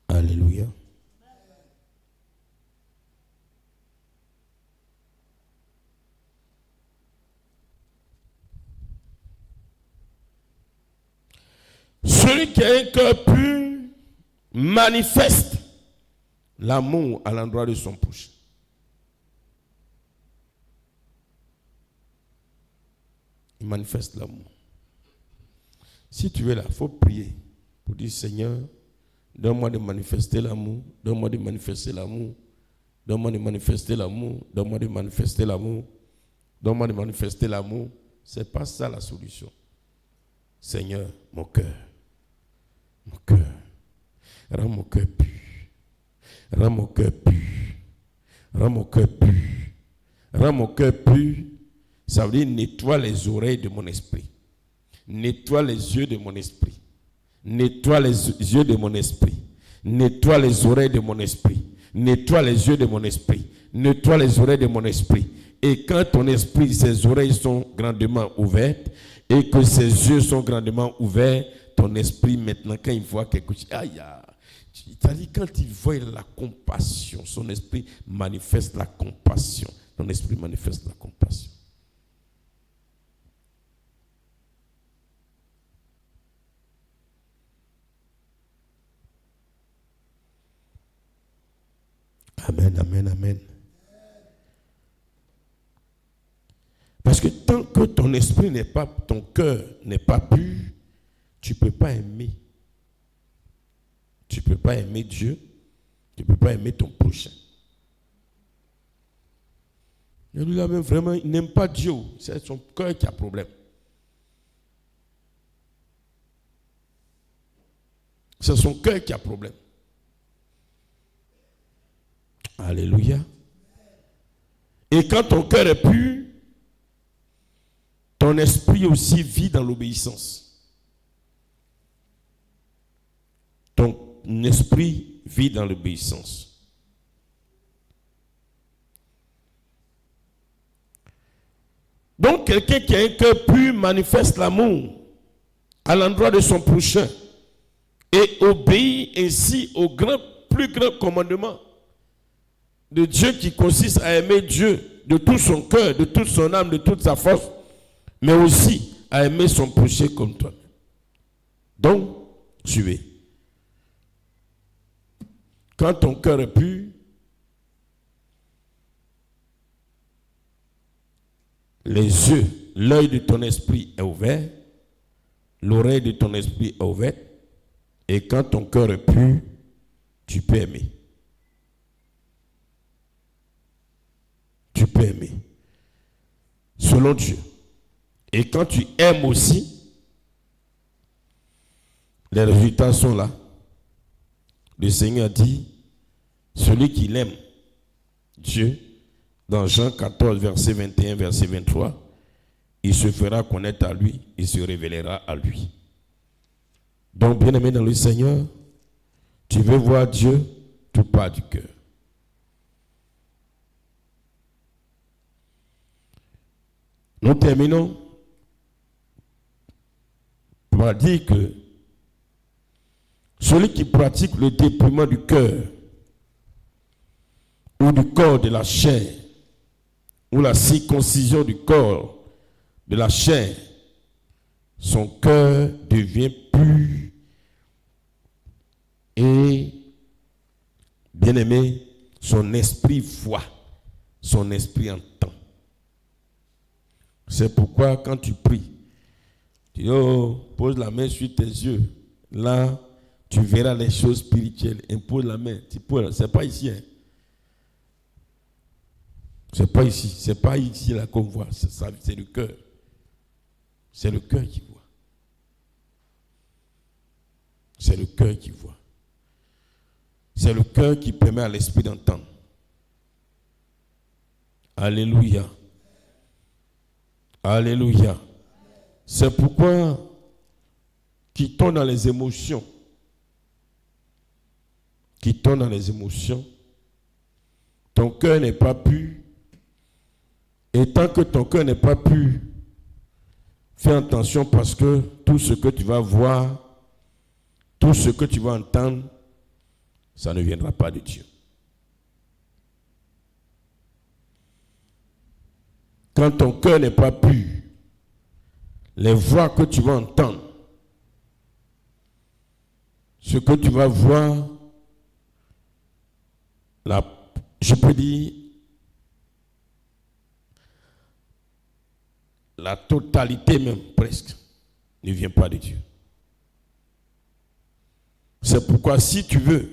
Speaker 1: Alléluia. Celui qui a un cœur pur manifeste l'amour à l'endroit de son prochain. Il manifeste l'amour. Si tu es là, il faut prier pour dire Seigneur, donne-moi de manifester l'amour, donne-moi de manifester l'amour, donne-moi de manifester l'amour, donne-moi de manifester l'amour, donne-moi de manifester l'amour. Ce n'est pas ça la solution. Seigneur, mon cœur, rends mon cœur pur, rends mon cœur pur, rends mon cœur pur, rends mon cœur pur. Ça veut dire nettoie les oreilles de mon esprit, nettoie les yeux de mon esprit, nettoie les yeux de mon esprit, nettoie les oreilles de mon esprit, nettoie les yeux de mon esprit, nettoie les oreilles de mon esprit. Et quand ton esprit, ses oreilles sont grandement ouvertes et que ses yeux sont grandement ouverts, ton esprit maintenant, quand il voit quelque chose, c'est-à-dire quand il voit la compassion, son esprit manifeste la compassion. Ton esprit manifeste la compassion. Amen, amen, amen. Parce que tant que ton esprit n'est pas, ton cœur n'est pas pur, tu ne peux pas aimer. Tu ne peux pas aimer Dieu, tu ne peux pas aimer ton prochain. Et lui, même vraiment, il n'aime pas Dieu. C'est son cœur qui a problème. C'est son cœur qui a problème. Alléluia. Et quand ton cœur est pur, ton esprit aussi vit dans l'obéissance. Ton esprit vit dans l'obéissance. Donc, quelqu'un qui a un cœur pur manifeste l'amour à l'endroit de son prochain et obéit ainsi au plus grand commandement de Dieu qui consiste à aimer Dieu de tout son cœur, de toute son âme, de toute sa force, mais aussi à aimer son prochain comme toi. Donc, suivez. Quand ton cœur est pur, les yeux, l'œil de ton esprit est ouvert, l'oreille de ton esprit est ouverte, et quand ton cœur est pur, tu peux aimer. Tu peux aimer. Selon Dieu. Et quand tu aimes aussi, les résultats sont là. Le Seigneur dit, celui qui l'aime, Dieu, dans Jean 14, verset 21, verset 23, il se fera connaître à lui, il se révélera à lui. Donc, bien-aimé dans le Seigneur, tu veux voir Dieu, tout part du cœur. Nous terminons par dire que celui qui pratique le dépouillement du cœur ou du corps de la chair ou la circoncision du corps, de la chair, son cœur devient pur et, bien-aimé, son esprit voit, son esprit entend. C'est pourquoi quand tu pries, tu dis, oh, pose la main sur tes yeux. Là, tu verras les choses spirituelles. Impose la main. C'est pas ici. Hein. C'est pas ici. C'est pas ici là qu'on voit. C'est le cœur. C'est le cœur qui voit. C'est le cœur qui voit. C'est le cœur qui permet à l'esprit d'entendre. Alléluia. Alléluia. C'est pourquoi, quittons dans les émotions. Quittons dans les émotions. Ton cœur n'est pas pur. Et tant que ton cœur n'est pas pur, fais attention parce que tout ce que tu vas voir, tout ce que tu vas entendre, ça ne viendra pas de Dieu. Quand ton cœur n'est pas pur, les voix que tu vas entendre, ce que tu vas voir, je peux dire, la totalité même presque ne vient pas de Dieu. C'est pourquoi si tu veux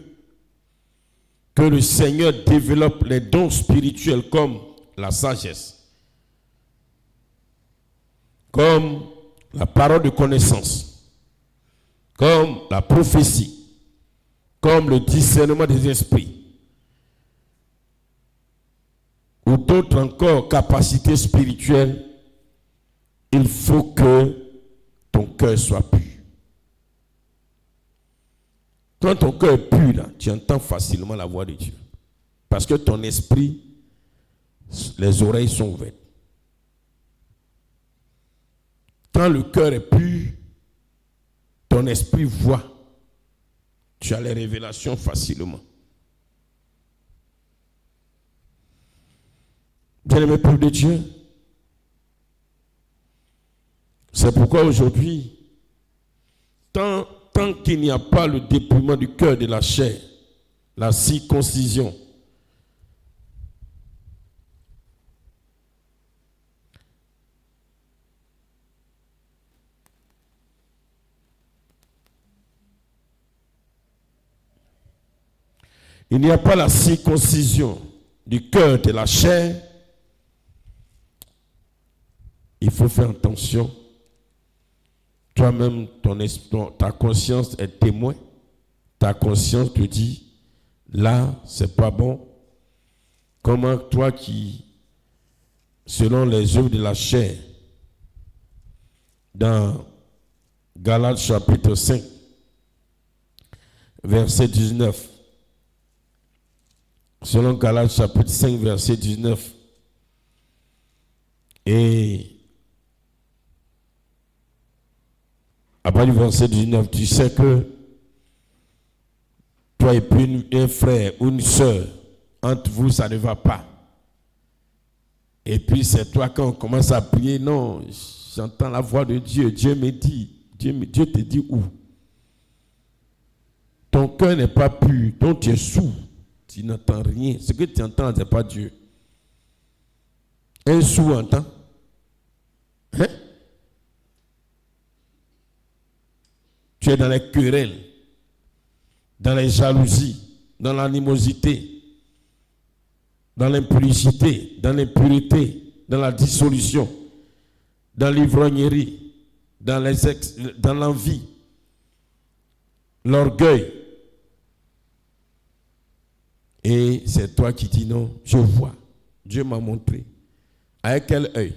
Speaker 1: que le Seigneur développe les dons spirituels comme la sagesse, comme la parole de connaissance, comme la prophétie, comme le discernement des esprits, ou d'autres encore capacités spirituelles, il faut que ton cœur soit pur. Quand ton cœur est pur, là, tu entends facilement la voix de Dieu. Parce que ton esprit, les oreilles sont ouvertes. Quand le cœur est pur, ton esprit voit. Tu as les révélations facilement. Bien-aimé peuple de Dieu, c'est pourquoi aujourd'hui, tant qu'il n'y a pas le dépouillement du cœur de la chair, la circoncision, il n'y a pas la circoncision du cœur de la chair, il faut faire attention. Toi-même, ta conscience est témoin. Ta conscience te dit, là, c'est pas bon. Comment toi qui, selon les œuvres de la chair, dans Galates chapitre 5, verset 19, selon Galates chapitre 5, verset 19, et après le verset 19, tu sais que toi et puis un frère ou une soeur, entre vous, ça ne va pas. Et puis c'est toi quand on commence à prier, non, j'entends la voix de Dieu, Dieu me dit, Dieu te dit où? Ton cœur n'est pas pur, donc tu es sourd, tu n'entends rien. Ce que tu entends, ce n'est pas Dieu. Un sourd entend. Hein? Tu es dans les querelles, dans les jalousies, dans l'animosité, dans l'impudicité, dans l'impureté, dans la dissolution, dans l'ivrognerie, dans l'envie, l'orgueil. Et c'est toi qui dis non, je vois. Dieu m'a montré. Avec quel œil?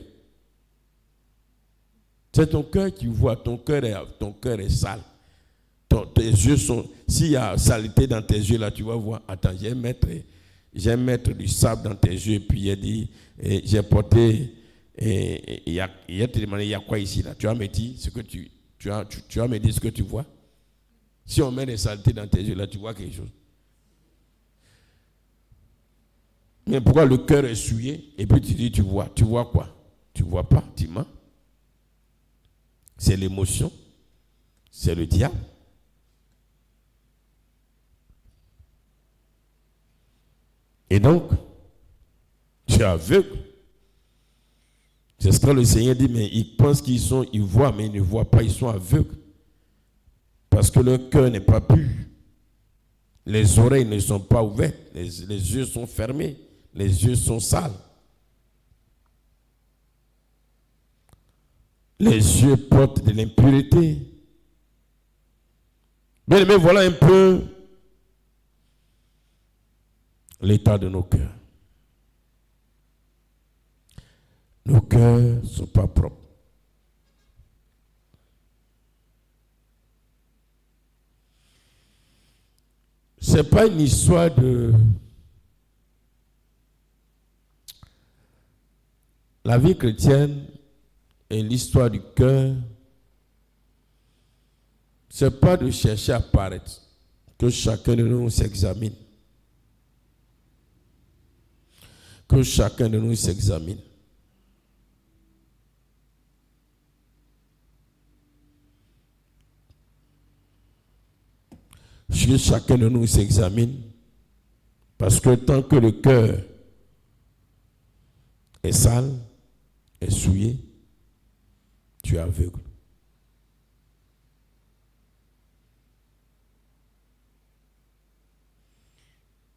Speaker 1: C'est ton cœur qui voit, ton cœur est sale. Tes yeux sont, s'il y a saleté dans tes yeux là, tu vas voir, attends, j'ai mettre du sable dans tes yeux, et puis il a dit, j'ai porté, il a te demandé, il y a quoi ici là? Tu vas me dire ce que tu vas me dire ce que tu vois. Si on met des saletés dans tes yeux là, tu vois quelque chose. Mais pourquoi le cœur est souillé? Et puis tu dis, tu vois quoi? Tu vois pas, tu mens. C'est l'émotion, c'est le diable. Et donc, tu es aveugle. C'est ce que le Seigneur dit, mais ils pensent ils voient, mais ils ne voient pas, ils sont aveugles. Parce que leur cœur n'est pas pur. Les oreilles ne sont pas ouvertes, les yeux sont fermés, les yeux sont sales. Les yeux portent de l'impureté. Bien aimé, voilà un peu l'état de nos cœurs. Nos cœurs ne sont pas propres. Ce n'est pas une histoire de... La vie chrétienne et l'histoire du cœur, ce n'est pas de chercher à paraître, que chacun de nous s'examine. Que chacun de nous s'examine. Que chacun de nous s'examine, parce que tant que le cœur est sale, est souillé, tu es aveugle.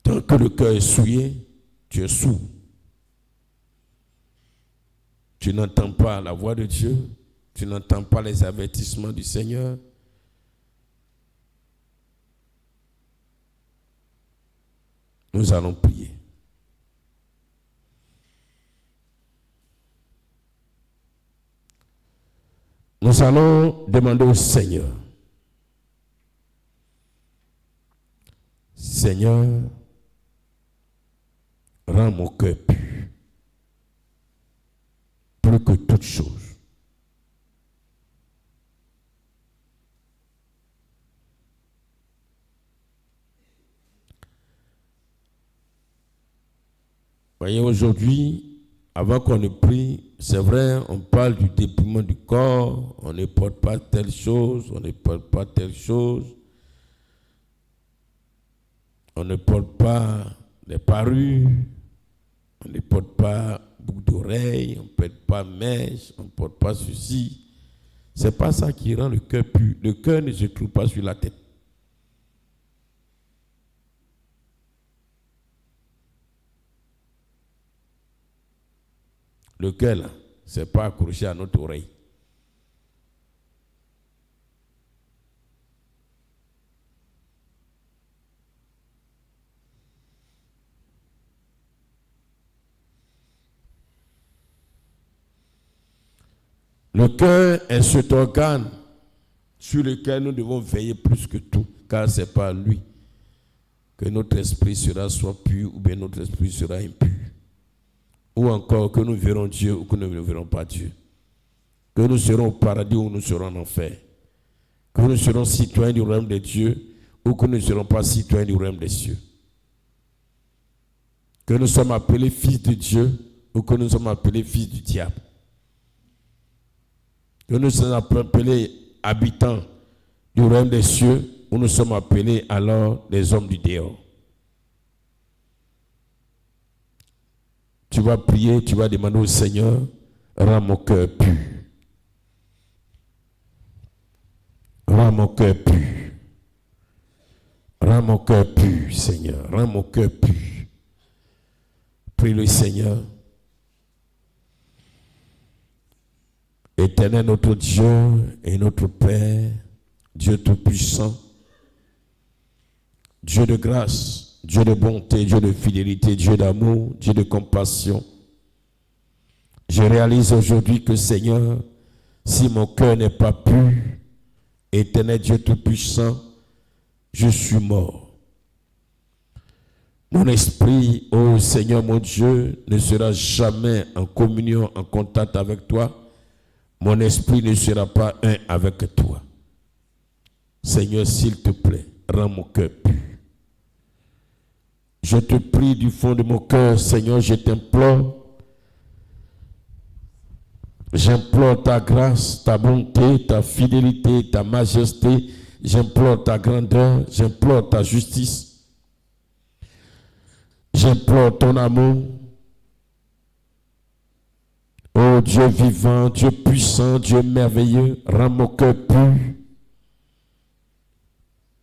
Speaker 1: Tant que le cœur est souillé, tu es sourd. Tu n'entends pas la voix de Dieu, tu n'entends pas les avertissements du Seigneur. Nous allons prier. Nous allons demander au Seigneur. Seigneur, rends mon cœur pur, plus que toute chose. Voyez, aujourd'hui, avant qu'on ne prie, c'est vrai, on parle du dépouillement du corps, on ne porte pas telle chose, on ne porte pas telle chose, on ne porte pas des parures, on ne porte pas boucle d'oreille, on ne porte pas mèche, on ne porte pas ceci. Ce n'est pas ça qui rend le cœur pur. Le cœur ne se trouve pas sur la tête. Le cœur, là, ce n'est pas accroché à notre oreille. Le cœur est cet organe sur lequel nous devons veiller plus que tout, car ce n'est pas lui que notre esprit sera soit pur ou bien notre esprit sera impur. Ou encore que nous verrons Dieu ou que nous ne verrons pas Dieu. Que nous serons au paradis ou nous serons en enfer. Que nous serons citoyens du royaume de Dieu ou que nous ne serons pas citoyens du royaume des cieux. Que nous sommes appelés fils de Dieu ou que nous sommes appelés fils du diable. Que nous sommes appelés habitants du royaume des cieux ou nous sommes appelés alors des hommes du dehors. Tu vas prier, tu vas demander au Seigneur, rends mon cœur pur. Rends mon cœur pur. Rends mon cœur pur, Seigneur. Rends mon cœur pur. Prie le Seigneur. Éternel notre Dieu et notre Père, Dieu Tout-Puissant, Dieu de grâce, Dieu de bonté, Dieu de fidélité, Dieu d'amour, Dieu de compassion. Je réalise aujourd'hui que, Seigneur, si mon cœur n'est pas pur, Éternel Dieu Tout-Puissant, je suis mort. Mon esprit, ô Seigneur mon Dieu, ne sera jamais en communion, en contact avec toi. Mon esprit ne sera pas un avec toi. Seigneur, s'il te plaît, rends mon cœur pur. Je te prie du fond de mon cœur, Seigneur, je t'implore. J'implore ta grâce, ta bonté, ta fidélité, ta majesté. J'implore ta grandeur, j'implore ta justice. J'implore ton amour. Oh Dieu vivant, Dieu puissant, Dieu merveilleux, rends mon cœur pur.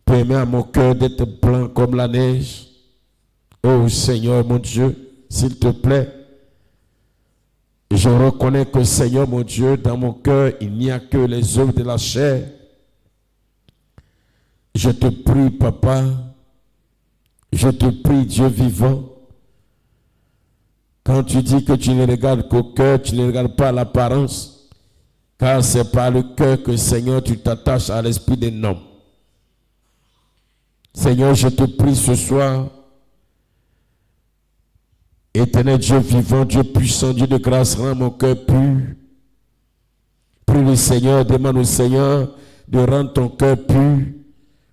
Speaker 1: Permets à mon cœur d'être blanc comme la neige. Oh Seigneur mon Dieu, s'il te plaît, je reconnais que Seigneur mon Dieu, dans mon cœur, il n'y a que les œuvres de la chair. Je te prie, Papa, je te prie, Dieu vivant, quand tu dis que tu ne regardes qu'au cœur, tu ne regardes pas l'apparence, car c'est par le cœur que, Seigneur, tu t'attaches à l'esprit d'un homme. Seigneur, je te prie ce soir, Éternel Dieu vivant, Dieu puissant, Dieu de grâce, rends mon cœur pur. Prie le Seigneur, demande au Seigneur de rendre ton cœur pur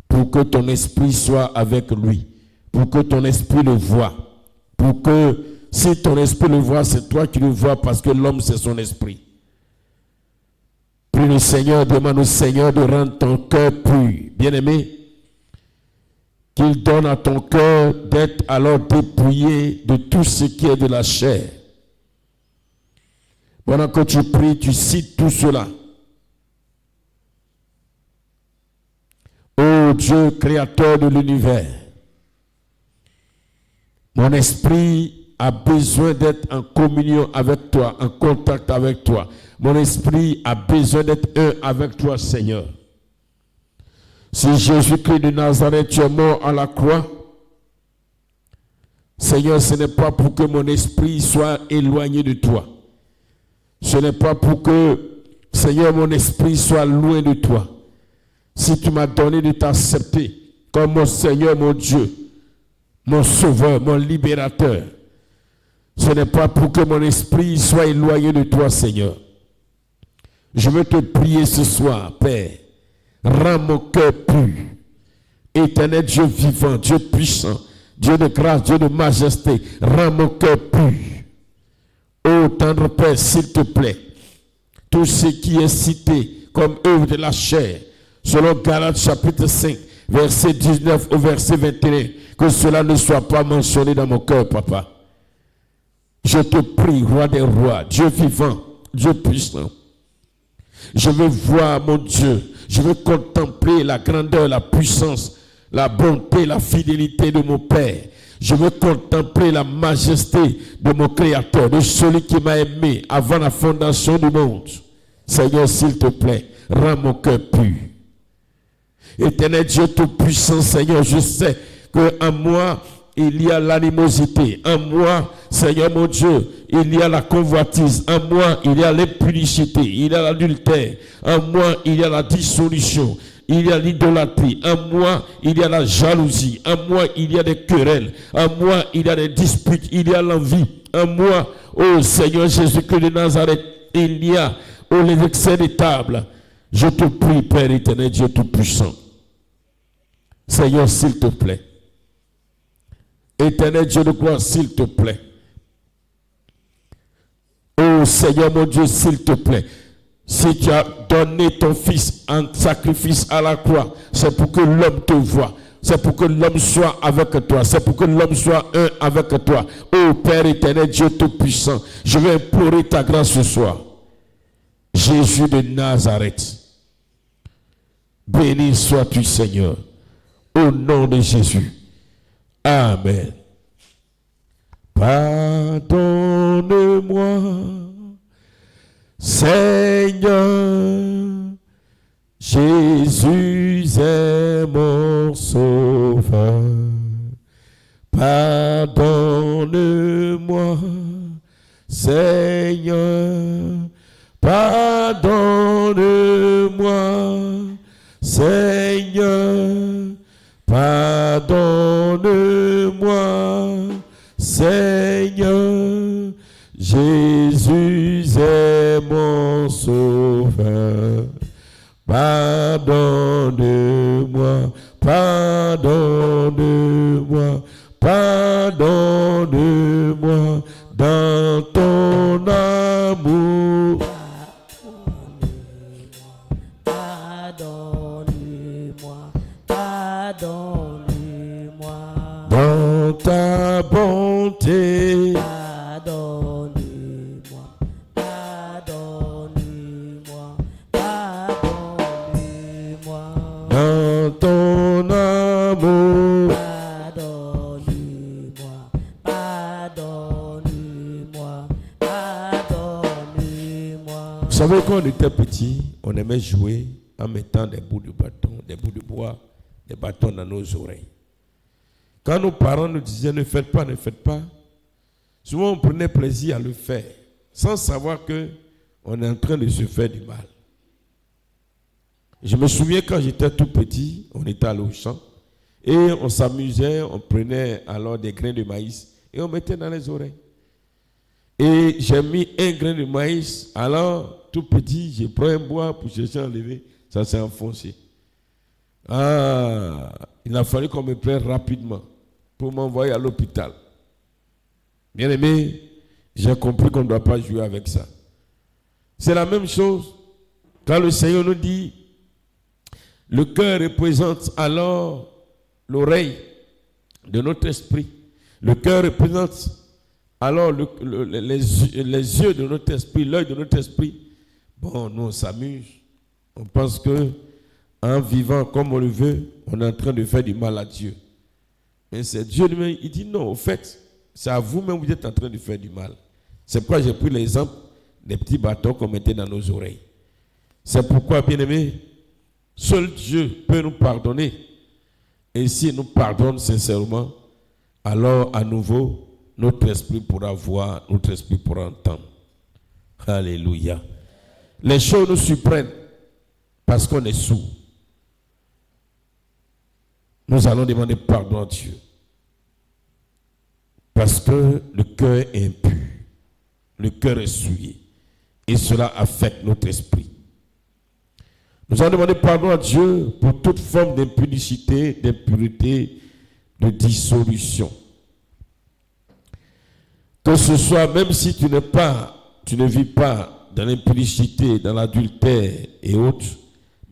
Speaker 1: pour que ton esprit soit avec lui, pour que ton esprit le voie, pour que si ton esprit le voit, c'est toi qui le vois parce que l'homme c'est son esprit. Prie le Seigneur, demande au Seigneur de rendre ton cœur pur. Bien-aimé, qu'il donne à ton cœur d'être alors dépouillé de tout ce qui est de la chair. Pendant que tu pries, tu cites tout cela. Ô Dieu, créateur de l'univers, mon esprit a besoin d'être en communion avec toi, en contact avec toi. Mon esprit a besoin d'être un avec toi, Seigneur. Si Jésus-Christ de Nazareth, tu es mort à la croix, Seigneur, ce n'est pas pour que mon esprit soit éloigné de toi. Ce n'est pas pour que, Seigneur, mon esprit soit loin de toi. Si tu m'as donné de t'accepter comme mon Seigneur, mon Dieu, mon Sauveur, mon Libérateur, ce n'est pas pour que mon esprit soit éloigné de toi, Seigneur. Je veux te prier ce soir, Père. Rends mon cœur pur. Éternel Dieu vivant, Dieu puissant, Dieu de grâce, Dieu de majesté, rends mon cœur pur. Ô tendre Père, s'il te plaît, tout ce qui est cité comme œuvre de la chair, selon Galates chapitre 5, verset 19 au verset 21, que cela ne soit pas mentionné dans mon cœur, Papa. Je te prie, Roi des rois, Dieu vivant, Dieu puissant. Je veux voir mon Dieu, je veux contempler la grandeur, la puissance, la bonté, la fidélité de mon Père. Je veux contempler la majesté de mon Créateur, de celui qui m'a aimé avant la fondation du monde. Seigneur, s'il te plaît, rends mon cœur pur. Éternel Dieu tout-puissant, Seigneur, je sais qu'en moi, il y a l'animosité. En moi, Seigneur mon Dieu, il y a la convoitise. En moi, il y a l'impudicité. Il y a l'adultère. En moi, il y a la dissolution. Il y a l'idolâtrie. En moi, il y a la jalousie. En moi, il y a des querelles. En moi, il y a des disputes. Il y a l'envie. En moi, oh Seigneur Jésus-Christ de Nazareth, il y a les excès des tables. Je te prie, Père éternel, Dieu tout-puissant. Seigneur, s'il te plaît. Éternel Dieu de gloire, s'il te plaît. Oh Seigneur mon Dieu, s'il te plaît. Si tu as donné ton Fils en sacrifice à la croix, c'est pour que l'homme te voie. C'est pour que l'homme soit avec toi. C'est pour que l'homme soit un avec toi. Oh Père éternel, Dieu tout-puissant, je vais implorer ta grâce ce soir. Jésus de Nazareth, béni sois-tu Seigneur. Au nom de Jésus. Amen. Pardonne-moi, Seigneur, Jésus est mon sauveur. Pardonne-moi, Seigneur, pardonne-moi, Seigneur, pardonne-moi, Seigneur, Jésus est mon sauveur. Pardonne-moi, pardonne-moi, Pardonne-moi dans ton amour.
Speaker 2: Pardonne-moi, pardonne-moi.
Speaker 1: Dans ta bonté.
Speaker 2: Pardonne-moi, pardonne-moi, pardonne-moi.
Speaker 1: Dans ton amour.
Speaker 2: Pardonne-moi, pardonne-moi, pardonne-moi.
Speaker 1: Vous savez, quand on était petit, on aimait jouer en mettant des bouts de bâton, des bouts de bois, des bâtons dans nos oreilles. Quand nos parents nous disaient ne faites pas, souvent on prenait plaisir à le faire, sans savoir qu'on est en train de se faire du mal. Je me souviens quand j'étais tout petit, on était allé au champ, et on s'amusait, on prenait alors des grains de maïs, et on mettait dans les oreilles. Et j'ai mis un grain de maïs, alors tout petit, j'ai pris un bois pour chercher à enlever, ça s'est enfoncé. Il a fallu qu'on me prenne rapidement pour m'envoyer à l'hôpital. Bien aimé, j'ai compris qu'on ne doit pas jouer avec ça. C'est la même chose quand le Seigneur nous dit, le cœur représente alors l'oreille de notre esprit. Le cœur représente alors les yeux de notre esprit, l'œil de notre esprit. Bon, nous on s'amuse. On pense que en vivant comme on le veut, on est en train de faire du mal à Dieu. Mais c'est Dieu lui-même, il dit non, au fait, c'est à vous-même que vous êtes en train de faire du mal. C'est pourquoi j'ai pris l'exemple des petits bâtons qu'on mettait dans nos oreilles. C'est pourquoi, bien-aimés, seul Dieu peut nous pardonner. Et s'il nous pardonne sincèrement, alors à nouveau, notre esprit pourra voir, notre esprit pourra entendre. Alléluia. Les choses nous surprennent parce qu'on est sourd. Nous allons demander pardon à Dieu. Parce que le cœur est impur. Le cœur est souillé. Et cela affecte notre esprit. Nous allons demander pardon à Dieu pour toute forme d'impudicité, d'impureté, de dissolution. Que ce soit, même si tu ne vis pas dans l'impudicité, dans l'adultère et autres,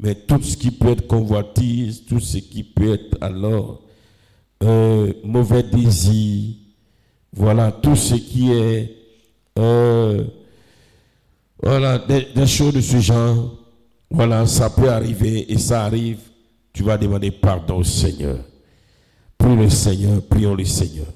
Speaker 1: mais tout ce qui peut être convoitise, tout ce qui peut être alors mauvais désir, voilà, tout ce qui est voilà, des choses de ce genre, voilà, ça peut arriver et ça arrive, tu vas demander pardon au Seigneur. Prie le Seigneur, prions le Seigneur.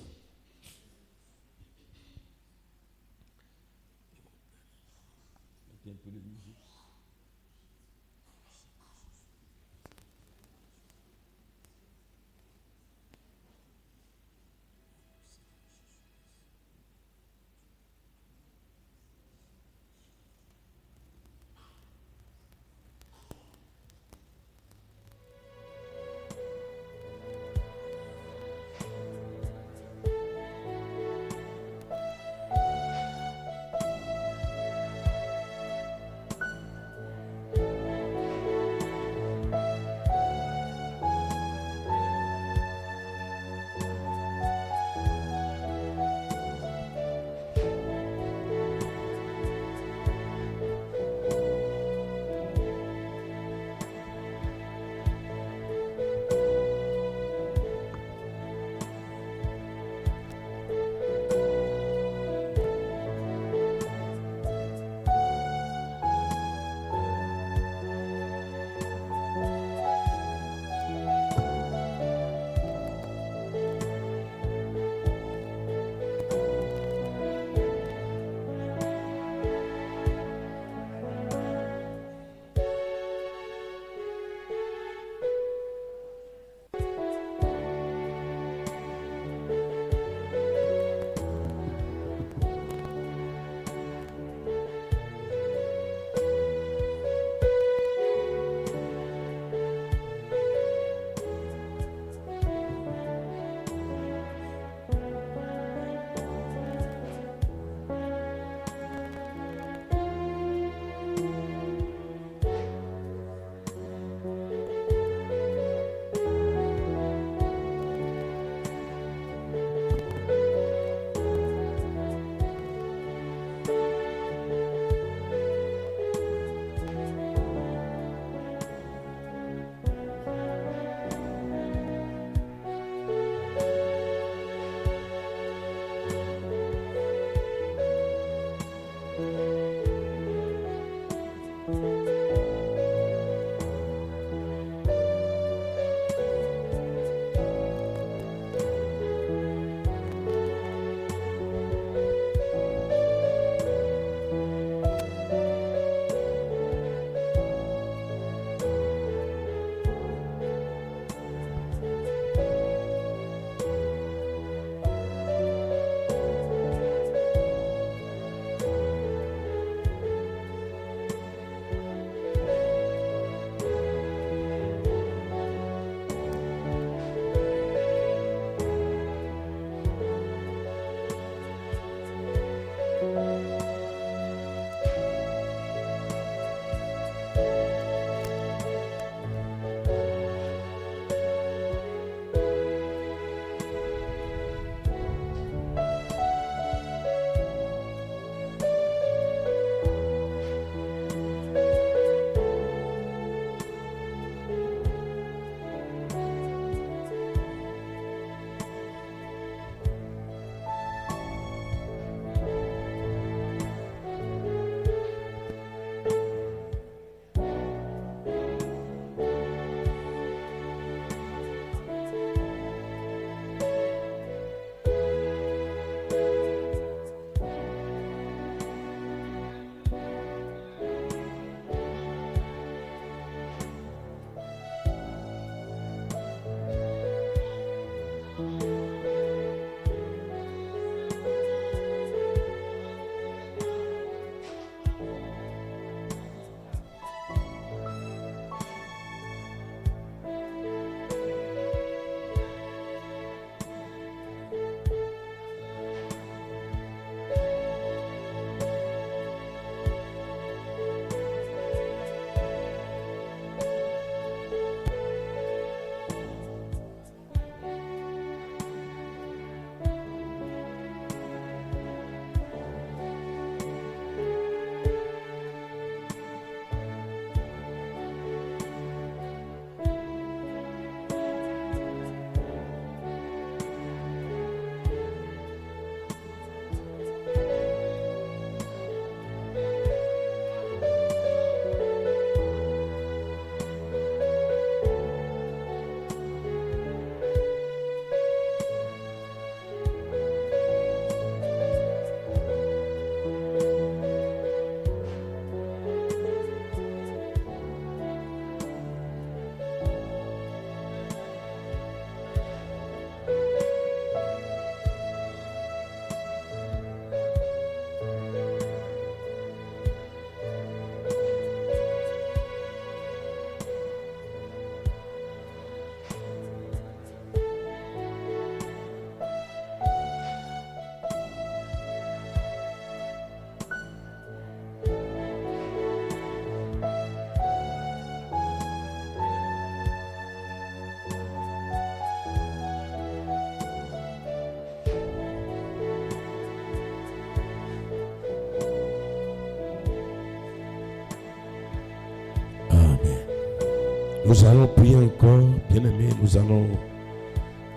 Speaker 1: Nous allons prier encore, bien-aimés, nous allons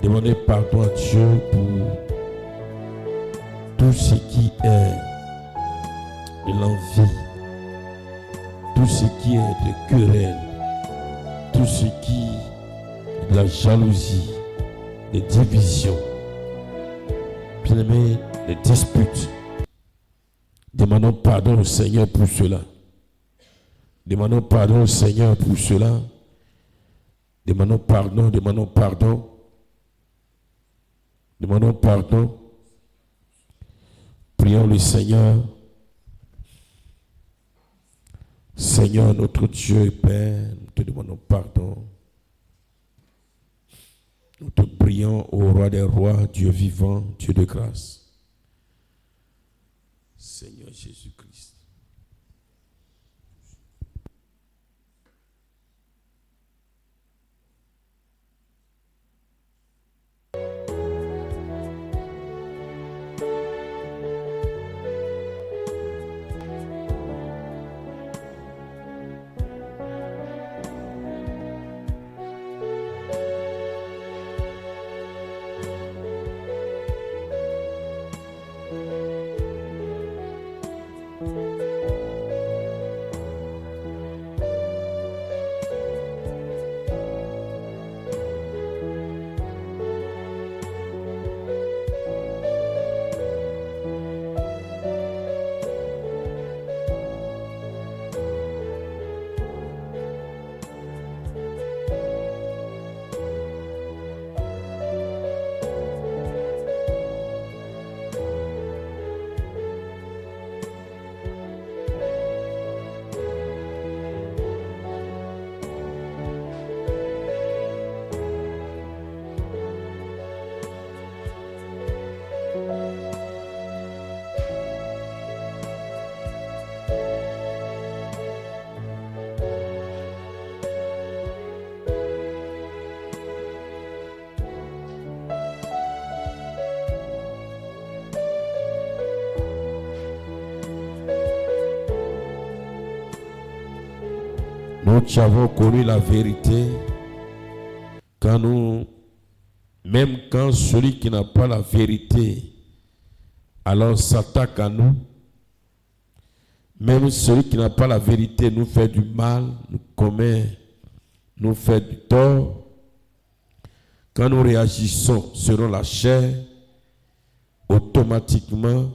Speaker 1: demander pardon à Dieu pour tout ce qui est de l'envie, tout ce qui est de querelle, tout ce qui est de la jalousie, des divisions, bien-aimés, des disputes. Demandons pardon au Seigneur pour cela. Demandons pardon au Seigneur pour cela. Demandons pardon, demandons pardon. Demandons pardon. Prions le Seigneur. Seigneur, notre Dieu et Père, nous te demandons pardon. Nous te prions au Roi des rois, Dieu vivant, Dieu de grâce. Seigneur Jésus-Christ. Nous qui avons connu la vérité, même quand celui qui n'a pas la vérité, alors s'attaque à nous, même celui qui n'a pas la vérité nous fait du mal, nous fait du tort, quand nous réagissons selon la chair, automatiquement,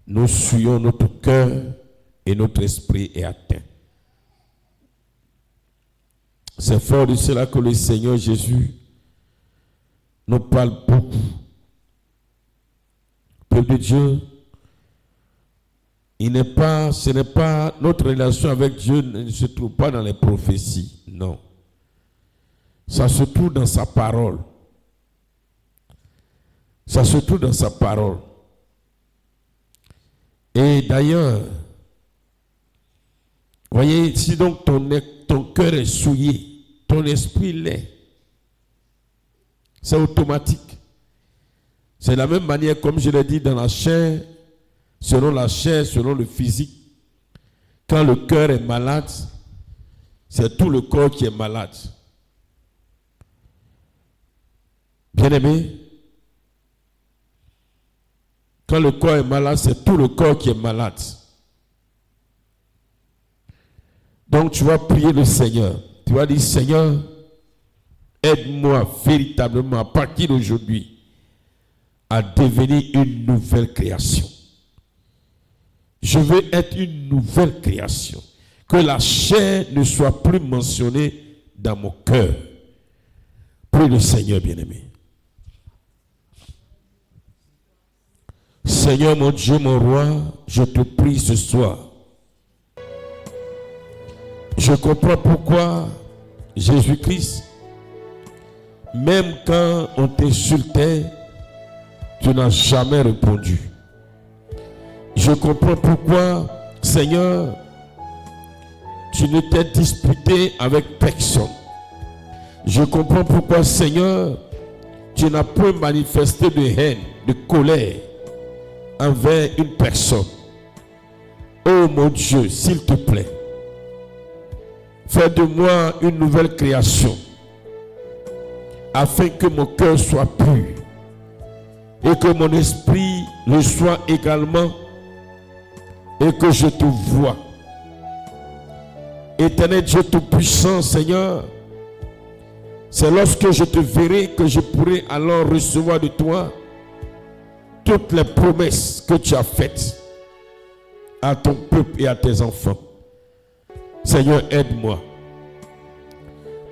Speaker 1: nous souillons notre cœur et notre esprit est atteint. C'est fort de cela que le Seigneur Jésus nous parle beaucoup. Peuple de Dieu, ce n'est pas notre relation avec Dieu ne se trouve pas dans les prophéties, non. Ça se trouve dans sa parole. Ça se trouve dans sa parole. Et d'ailleurs, voyez, si donc ton cœur est souillé, ton esprit l'est. C'est automatique. C'est de la même manière, comme je l'ai dit, dans la chair, selon le physique. Quand le cœur est malade, c'est tout le corps qui est malade. Bien-aimé, quand le corps est malade, c'est tout le corps qui est malade. Donc tu vas prier le Seigneur. Tu vas dire, Seigneur, aide-moi véritablement à partir d'aujourd'hui à devenir une nouvelle création. Je veux être une nouvelle création. Que la chair ne soit plus mentionnée dans mon cœur. Prie le Seigneur, bien-aimé. Seigneur, mon Dieu, mon roi, je te prie ce soir. Je comprends pourquoi Jésus-Christ, même quand on t'insultait, tu n'as jamais répondu. Je comprends pourquoi, Seigneur, tu ne t'es disputé avec personne. Je comprends pourquoi, Seigneur, tu n'as pas manifesté de haine, de colère envers une personne. Oh mon Dieu, s'il te plaît, fais de moi une nouvelle création, afin que mon cœur soit pur et que mon esprit le soit également, et que je te vois. Éternel Dieu Tout-Puissant, Seigneur, c'est lorsque je te verrai que je pourrai alors recevoir de toi toutes les promesses que tu as faites à ton peuple et à tes enfants. Seigneur, aide-moi.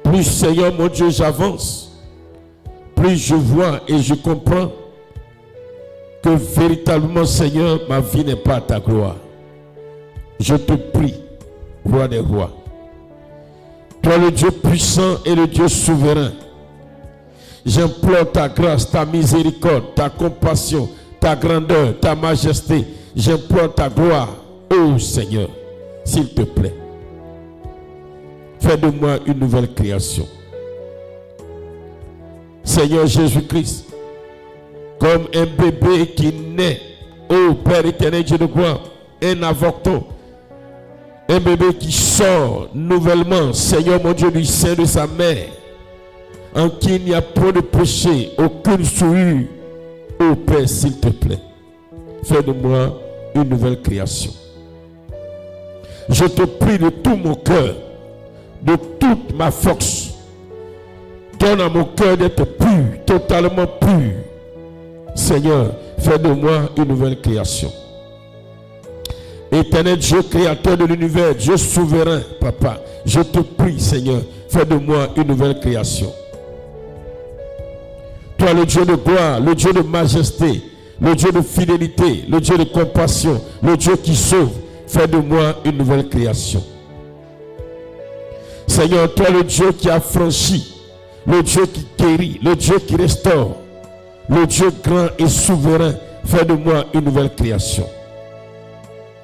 Speaker 1: Plus, Seigneur mon Dieu, j'avance, plus je vois et je comprends que véritablement, Seigneur, ma vie n'est pas à ta gloire. Je te prie, roi des rois, toi le Dieu puissant et le Dieu souverain, j'implore ta grâce, ta miséricorde, ta compassion, ta grandeur, ta majesté. J'implore ta gloire, ô Seigneur, s'il te plaît. Fais de moi une nouvelle création. Seigneur Jésus-Christ, comme un bébé qui naît, ô Père éternel Dieu de gloire, un avorton, un bébé qui sort nouvellement, Seigneur mon Dieu, du sein de sa mère, en qui il n'y a point de péché, aucune souillure, ô Père, s'il te plaît, fais de moi une nouvelle création. Je te prie de tout mon cœur, de toute ma force, donne à mon cœur d'être pur, totalement pur. Seigneur, fais de moi une nouvelle création. Éternel Dieu, créateur de l'univers, Dieu souverain, Papa, je te prie, Seigneur, fais de moi une nouvelle création. Toi, le Dieu de gloire, le Dieu de majesté, le Dieu de fidélité, le Dieu de compassion, le Dieu qui sauve, fais de moi une nouvelle création. Seigneur, toi, le Dieu qui a franchi, le Dieu qui guérit, le Dieu qui restaure, le Dieu grand et souverain, fais de moi une nouvelle création.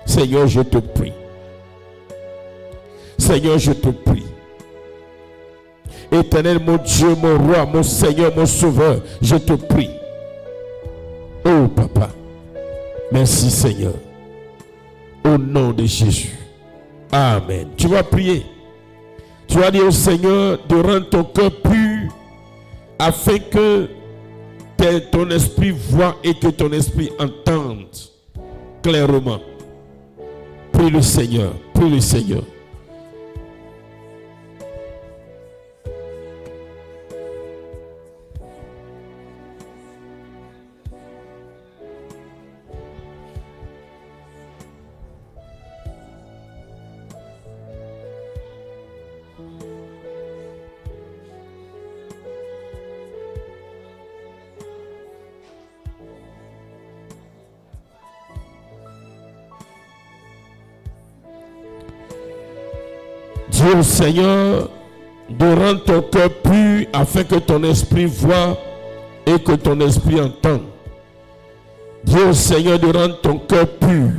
Speaker 1: Seigneur, je te prie. Seigneur, je te prie. Éternel, mon Dieu, mon roi, mon Seigneur, mon sauveur, je te prie. Oh, Papa, merci, Seigneur. Au nom de Jésus. Amen. Tu vas prier. Tu vas dire au Seigneur de rendre ton cœur pur afin que ton esprit voit et que ton esprit entende clairement. Prie le Seigneur, prie le Seigneur. Dis au Seigneur de rendre ton cœur pur afin que ton esprit voie et que ton esprit entende. Dis au Seigneur de rendre ton cœur pur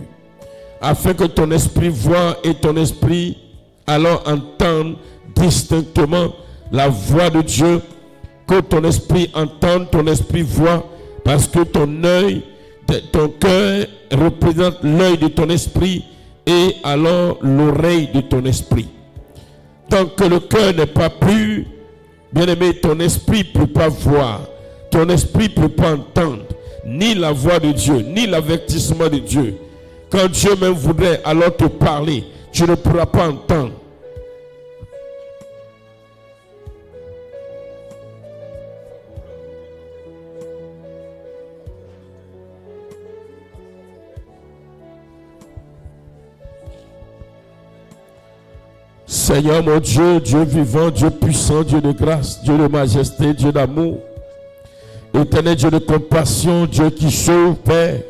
Speaker 1: afin que ton esprit voie et ton esprit alors entende distinctement la voix de Dieu, que ton esprit entende, ton esprit voit, parce que ton œil, ton cœur représente l'œil de ton esprit et alors l'oreille de ton esprit. Tant que le cœur n'est pas pur, bien-aimé, ton esprit ne peut pas voir, ton esprit ne peut pas entendre ni la voix de Dieu, ni l'avertissement de Dieu. Quand Dieu même voudrait alors te parler, tu ne pourras pas entendre. Seigneur mon Dieu, Dieu vivant, Dieu puissant, Dieu de grâce, Dieu de majesté, Dieu d'amour, éternel Dieu de compassion, Dieu qui sauve, Père,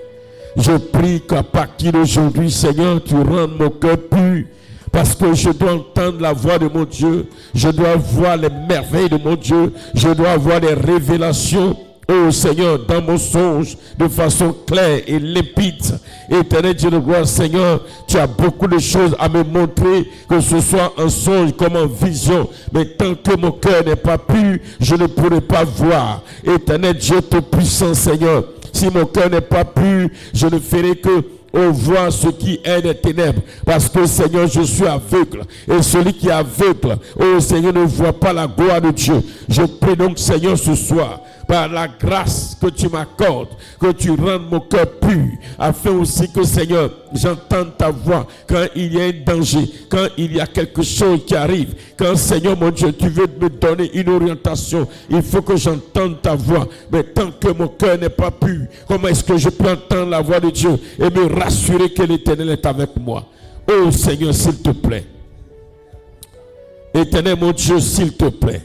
Speaker 1: je prie qu'à partir d'aujourd'hui, Seigneur, tu rendes mon cœur pur, parce que je dois entendre la voix de mon Dieu, je dois voir les merveilles de mon Dieu, je dois avoir des révélations. Oh Seigneur, dans mon songe, de façon claire et limpide, éternel Dieu de gloire, Seigneur, tu as beaucoup de choses à me montrer, que ce soit en songe comme en vision, mais tant que mon cœur n'est pas pur, je ne pourrai pas voir. Éternel Dieu tout puissant, Seigneur, Si mon cœur n'est pas pur, je ne ferai que voir ce qui est des ténèbres. Parce que, Seigneur, je suis aveugle. Et celui qui est aveugle, oh Seigneur, ne voit pas la gloire de Dieu. Je prie donc, Seigneur, ce soir, par la grâce que tu m'accordes, que tu rendes mon cœur pur, afin aussi que, Seigneur, j'entende ta voix quand il y a un danger, quand il y a quelque chose qui arrive, quand, Seigneur mon Dieu, tu veux me donner une orientation, il faut que j'entende ta voix. Mais tant que mon cœur n'est pas pur, comment est-ce que je peux entendre la voix de Dieu et me rassurer que l'Éternel est avec moi? Oh Seigneur, s'il te plaît. Éternel mon Dieu, s'il te plaît.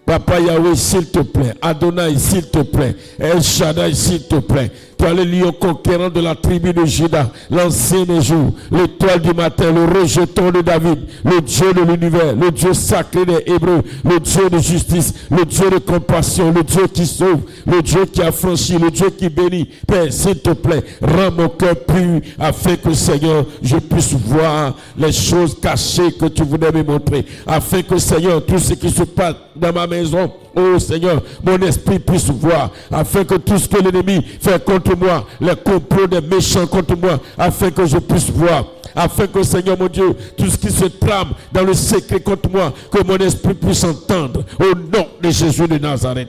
Speaker 1: Papa Yahweh, s'il te plaît. Adonai, s'il te plaît. El Shaddai, s'il te plaît. Toi, le lion conquérant de la tribu de Juda, l'ancien des jours, l'étoile du matin, le rejeton de David, le Dieu de l'univers, le Dieu sacré des Hébreux, le Dieu de justice, le Dieu de compassion, le Dieu qui sauve, le Dieu qui affranchit, le Dieu qui bénit. Père, s'il te plaît, rends mon cœur pur afin que, Seigneur, je puisse voir les choses cachées que tu voulais me montrer. Afin que, Seigneur, tout ce qui se passe dans ma maison, oh Seigneur, mon esprit puisse voir, afin que tout ce que l'ennemi fait contre moi, les complots des méchants contre moi, afin que je puisse voir, afin que, Seigneur mon Dieu, tout ce qui se trame dans le secret contre moi, que mon esprit puisse entendre, au nom de Jésus de Nazareth.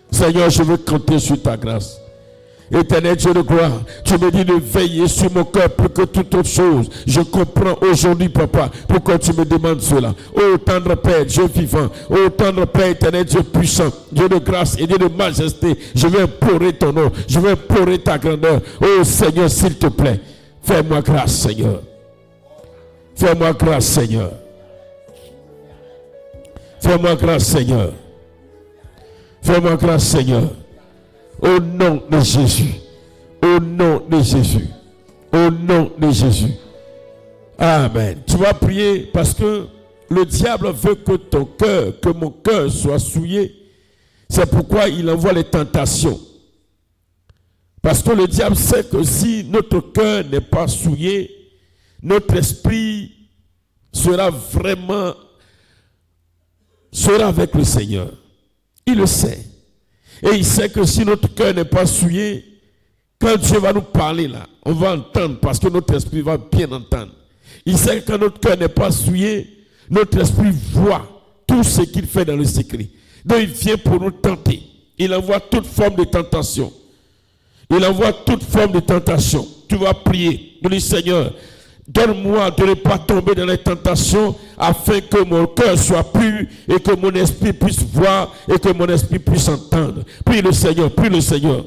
Speaker 1: Seigneur, je veux compter sur ta grâce. Éternel Dieu de gloire, tu me dis de veiller sur mon cœur plus que toute autre chose. Je comprends aujourd'hui, Papa, pourquoi tu me demandes cela. Ô tendre Père, Dieu vivant, ô tendre Père éternel, Dieu puissant, Dieu de grâce et Dieu de majesté, je vais implorer ton nom, je vais implorer ta grandeur. Ô Seigneur, s'il te plaît, fais-moi grâce, Seigneur. Fais-moi grâce, Seigneur. Fais-moi grâce, Seigneur. Fais-moi grâce, Seigneur. Au nom de Jésus. Au nom de Jésus. Au nom de Jésus. Amen. Tu vas prier parce que le diable veut que ton cœur, que mon cœur soit souillé. C'est pourquoi il envoie les tentations. Parce que le diable sait que si notre cœur n'est pas souillé, notre esprit sera avec le Seigneur. Il le sait. Et il sait que si notre cœur n'est pas souillé, quand Dieu va nous parler là, on va entendre parce que notre esprit va bien entendre. Il sait que quand notre cœur n'est pas souillé, notre esprit voit tout ce qu'il fait dans le secret. Donc il vient pour nous tenter. Il envoie toute forme de tentation. Il envoie toute forme de tentation. Tu vas prier. Tu dis, Seigneur, donne-moi de ne pas tomber dans les tentations afin que mon cœur soit pur et que mon esprit puisse voir et que mon esprit puisse entendre. Prie le Seigneur, prie le Seigneur.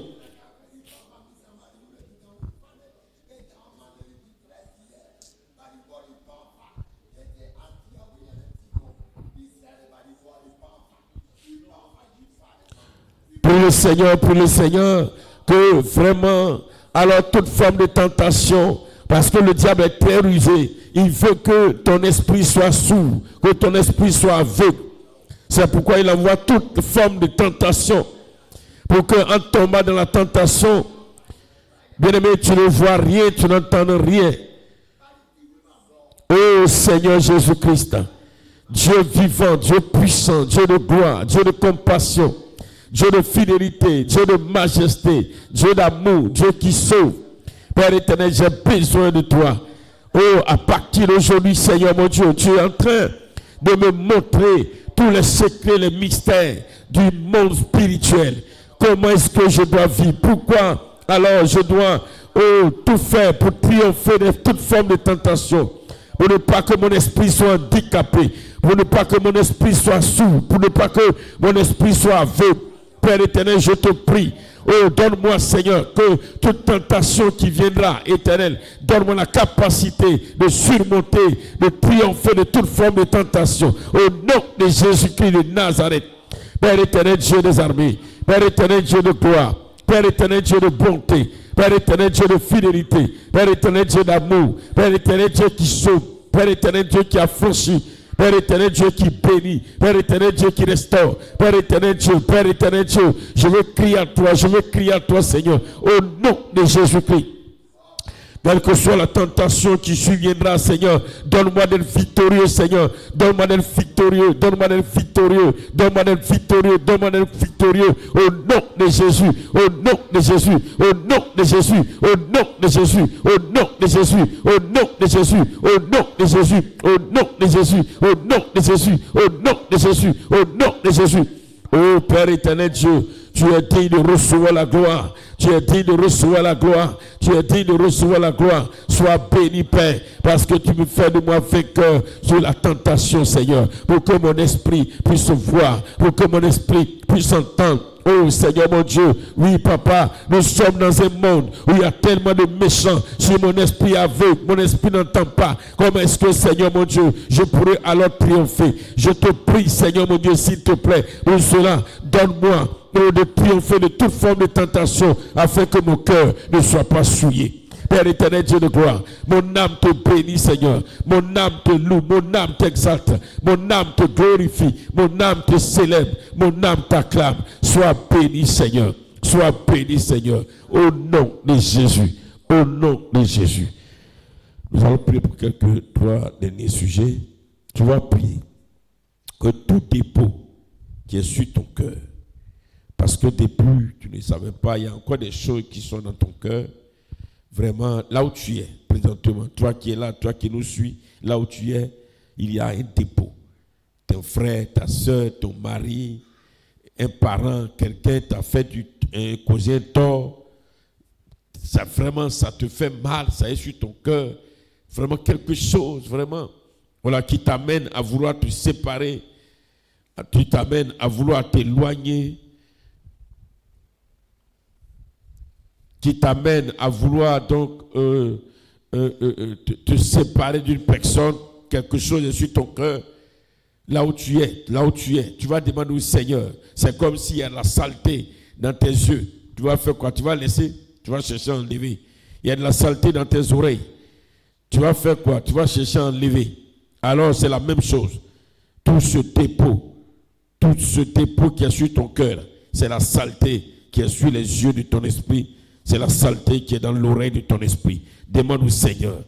Speaker 1: Prie le Seigneur, que vraiment, alors toute forme de tentation, parce que le diable est très rusé. Il veut que ton esprit soit sourd, que ton esprit soit aveugle. C'est pourquoi il envoie toute forme de tentation. Pour qu'en tombant dans la tentation, bien-aimé, tu ne vois rien, tu n'entends rien. Oh Seigneur Jésus-Christ, Dieu vivant, Dieu puissant, Dieu de gloire, Dieu de compassion, Dieu de fidélité, Dieu de majesté, Dieu d'amour, Dieu qui sauve. Père éternel, j'ai besoin de toi. Oh, à partir d'aujourd'hui, Seigneur mon Dieu, tu es en train de me montrer tous les secrets, les mystères du monde spirituel. Comment est-ce que je dois vivre? Pourquoi alors je dois tout faire pour triompher de toute forme de tentation? Pour ne pas que mon esprit soit handicapé, pour ne pas que mon esprit soit sourd, pour ne pas que mon esprit soit aveugle. Père éternel, je te prie. Oh, donne-moi, Seigneur, que toute tentation qui viendra, éternel, donne-moi la capacité de surmonter, de triompher de toute forme de tentation. Au nom de Jésus-Christ de Nazareth. Père éternel, Dieu des armées. Père éternel, Dieu de gloire. Père éternel, Dieu de bonté. Père éternel, Dieu de fidélité. Père éternel, Dieu d'amour. Père éternel, Dieu qui sauve. Père éternel, Dieu qui affranchit. Père éternel, Dieu qui bénit. Père éternel, Dieu qui restaure. Père éternel, Dieu. Père éternel, Dieu. Je veux crier à toi, Seigneur, au nom de Jésus-Christ. Quelle que soit la tentation qui surviendra, Seigneur, donne-moi d'être victorieux, Seigneur. Donne-moi d'être victorieux, donne-moi d'être victorieux, donne-moi d'être victorieux, donne-moi d'être victorieux. Au nom de Jésus, au nom de Jésus, au nom de Jésus, au nom de Jésus, au nom de Jésus, au nom de Jésus, au nom de Jésus, au nom de Jésus, au nom de Jésus, au nom de Jésus, au nom de Jésus. Oh Père éternel Dieu, tu es digne de recevoir la gloire. Tu es digne de recevoir la gloire. Tu es digne de recevoir la gloire. Sois béni, Père, parce que tu me fais de moi vainqueur sur la tentation, Seigneur, pour que mon esprit puisse voir, pour que mon esprit puisse entendre. Oh Seigneur mon Dieu, oui papa, nous sommes dans un monde où il y a tellement de méchants. Si mon esprit est aveugle, mon esprit n'entend pas, comment est-ce que Seigneur mon Dieu, je pourrais alors triompher? Je te prie Seigneur mon Dieu, s'il te plaît, pour cela, donne-moi de triompher de toute forme de tentation afin que mon cœur ne soit pas souillé. Père éternel, Dieu de gloire, mon âme te bénit, Seigneur. Mon âme te loue, mon âme t'exalte, mon âme te glorifie, mon âme te célèbre, mon âme t'acclame. Sois béni, Seigneur. Sois béni, Seigneur. Au nom de Jésus. Au nom de Jésus. Nous allons prier pour quelques 3 derniers sujets. Tu vas prier que tout dépôt qui est sur ton cœur, parce que depuis, tu ne savais pas, il y a encore des choses qui sont dans ton cœur. Vraiment, là où tu es, présentement, toi qui es là, toi qui nous suis, là où tu es, il y a un dépôt. Ton frère, ta soeur, ton mari, un parent, quelqu'un t'a fait causé un tort. Ça, vraiment, ça te fait mal, ça est sur ton cœur. Vraiment quelque chose, vraiment, voilà, qui t'amène à vouloir te séparer, qui t'amène à vouloir t'éloigner, qui t'amène à vouloir donc te séparer d'une personne, quelque chose est sur ton cœur, là où tu es, tu vas demander au Seigneur. C'est comme s'il y a de la saleté dans tes yeux. Tu vas faire quoi? Tu vas laisser, tu vas chercher à enlever. Il y a de la saleté dans tes oreilles. Tu vas faire quoi? Tu vas chercher à enlever. Alors c'est la même chose. Tout ce dépôt qui est sur ton cœur, c'est la saleté qui est sur les yeux de ton esprit. C'est la saleté qui est dans l'oreille de ton esprit. Demande au Seigneur,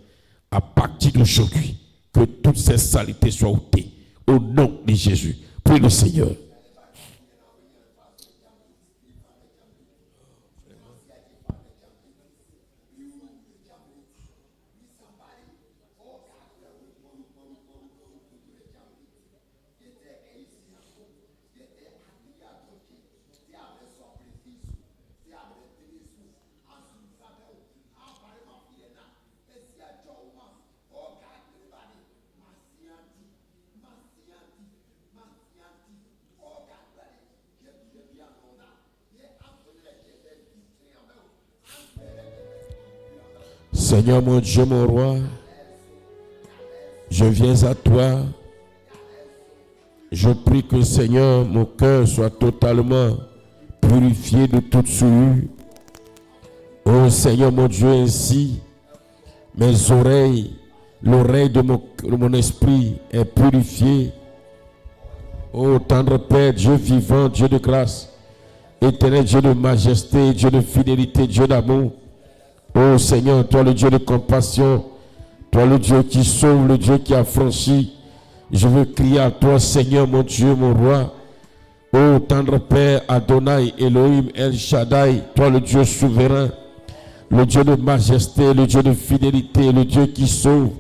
Speaker 1: à partir d'aujourd'hui, que toutes ces saletés soient ôtées. Au nom de Jésus. Prie le Seigneur. Seigneur mon Dieu, mon roi, je viens à toi. Je prie que Seigneur, mon cœur soit totalement purifié de toute souillure. Oh Seigneur mon Dieu, ainsi, mes oreilles, l'oreille de mon esprit est purifiée. Oh tendre Père, Dieu vivant, Dieu de grâce, éternel Dieu de majesté, Dieu de fidélité, Dieu d'amour. Oh Seigneur, toi le Dieu de compassion, toi le Dieu qui sauve, le Dieu qui a franchi. Je veux crier à toi, Seigneur, mon Dieu, mon roi. Oh tendre Père, Adonai, Elohim, El Shaddai, toi le Dieu souverain, le Dieu de majesté, le Dieu de fidélité, le Dieu qui sauve.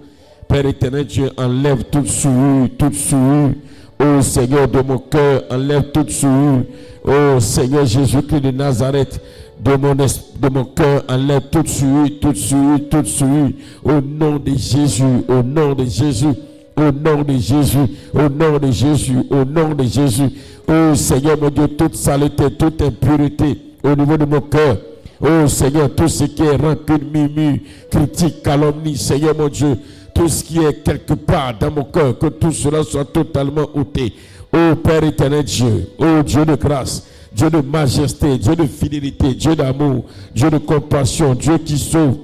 Speaker 1: Père éternel Dieu, enlève toute souillure, toute souillure. Oh Seigneur de mon cœur, enlève toute souillure. Oh Seigneur Jésus-Christ de Nazareth, de mon cœur, enlève toute souillure, toute souillure, toute souillure. Au nom de Jésus, au nom de Jésus, au nom de Jésus, au nom de Jésus, au nom de Jésus. Oh Seigneur mon Dieu, toute saleté, toute impureté au niveau de mon cœur. Oh Seigneur, tout ce qui est rancune, murmure, critique, calomnie, Seigneur mon Dieu, tout ce qui est quelque part dans mon cœur, que tout cela soit totalement ôté. Oh Père éternel Dieu, oh Dieu de grâce, Dieu de majesté, Dieu de fidélité, Dieu d'amour, Dieu de compassion, Dieu qui sauve,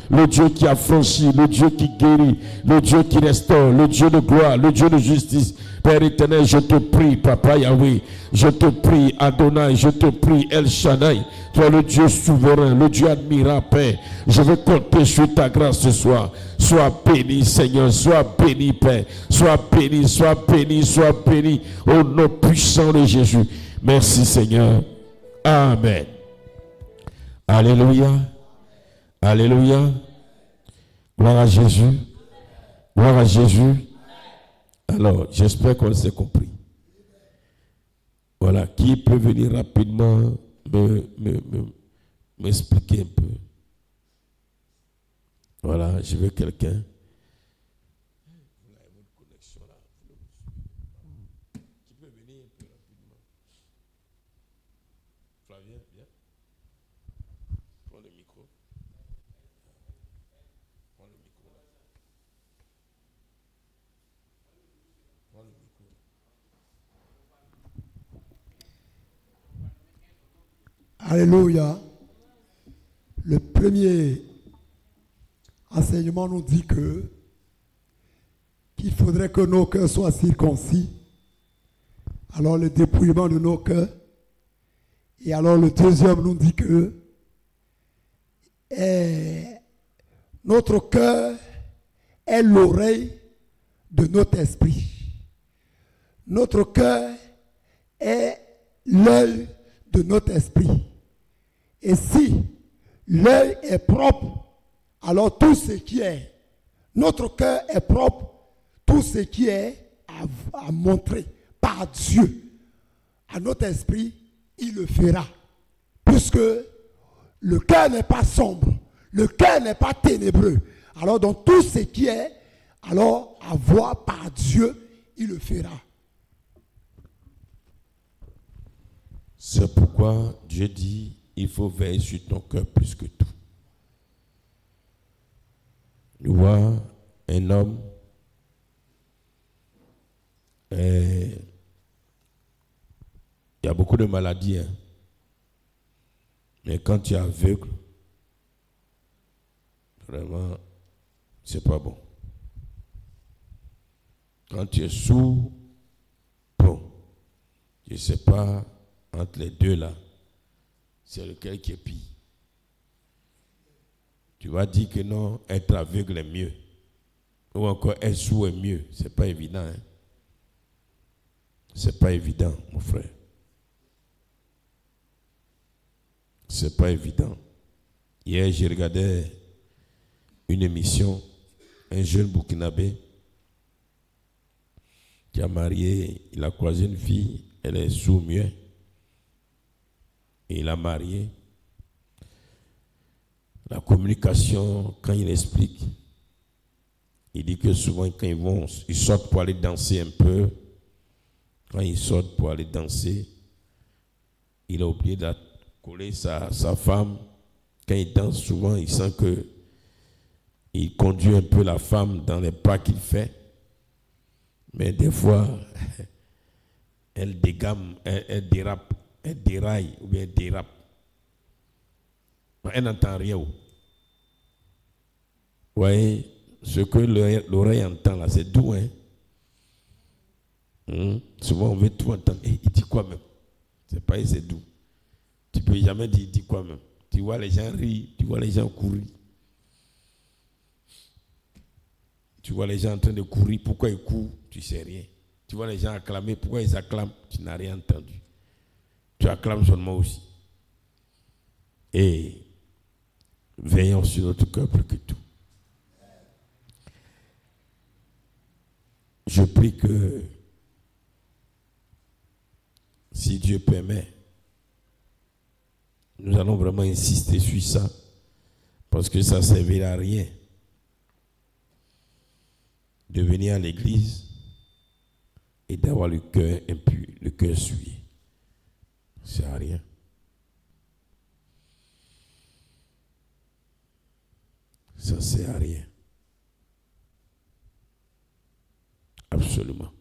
Speaker 1: le Dieu qui a franchi, le Dieu qui guérit, le Dieu qui restaure, le Dieu de gloire, le Dieu de justice. Père éternel, je te prie, Papa Yahweh, je te prie, Adonai, je te prie, El Shaddai, toi le Dieu souverain, le Dieu admirable, Père. Je veux compter sur ta grâce ce soir. Sois béni, Seigneur, sois béni, Père. Sois béni, sois béni, sois béni, au nom puissant de Jésus. Merci, Seigneur. Amen. Alléluia. Alléluia. Gloire à Jésus. Gloire à Jésus. Alors, j'espère qu'on s'est compris. Voilà, qui peut venir rapidement m'expliquer un peu? Voilà, je veux quelqu'un. Qui peut venir un peu rapidement? Flavien, viens. Prends le micro. Prends le micro. Prends le micro.
Speaker 3: Alléluia. Le premier enseignement nous dit qu'il faudrait que nos cœurs soient circoncis. Alors le dépouillement de nos cœurs. Et alors le deuxième nous dit que notre cœur est l'oreille de notre esprit. Notre cœur est l'œil de notre esprit. Et si l'œil est propre, alors tout ce qui est, notre cœur est propre, tout ce qui est à montrer par Dieu à notre esprit, il le fera. Puisque le cœur n'est pas sombre, le cœur n'est pas ténébreux. Alors dans tout ce qui est, alors à voir par Dieu, il le fera.
Speaker 1: C'est pourquoi Dieu dit, il faut veiller sur ton cœur plus que tout. Tu vois, un homme, il y a beaucoup de maladies, hein. Mais quand tu es aveugle, vraiment, c'est pas bon. Quand tu es sourd, bon, je ne sais pas, entre les deux là, c'est lequel qui est pire. Tu vas dire que non, être aveugle est mieux. Ou encore être sourd est mieux. C'est pas évident. Hein? C'est pas évident, mon frère. C'est pas évident. Hier, j'ai regardé une émission, un jeune Burkinabé qui a marié, il a croisé une fille, elle est sourd-muette. Et il a marié. La communication, quand il explique, il dit que souvent quand ils sortent pour aller danser un peu, quand ils sortent pour aller danser, il a oublié de coller sa femme. Quand il danse, souvent il sent que il conduit un peu la femme dans les pas qu'il fait. Mais des fois, elle dégame, elle dérape. Elle déraille ou bien elle dérape. Elle n'entend rien. Vous voyez, ce que l'oreille entend là, c'est doux. Hein? Souvent on veut tout entendre. Et il dit quoi même? C'est pas c'est doux. Tu peux jamais dire il dit quoi même. Tu vois les gens rire, tu vois les gens courir. Tu vois les gens en train de courir, pourquoi ils courent? Tu sais rien. Tu vois les gens acclamer, pourquoi ils acclament? Tu n'as rien entendu. Tu acclames seulement aussi. Et veillons sur notre cœur plus que tout. Je prie que, si Dieu permet, nous allons vraiment insister sur ça, parce que ça ne servira à rien de venir à l'église et d'avoir le cœur impur, le cœur souillé. Ça ne sert à rien. Ça ne sert à rien. Absolument.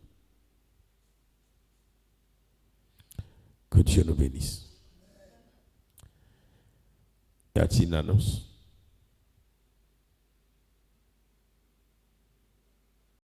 Speaker 1: Que Dieu nous bénisse. Y a-t-il une annonce?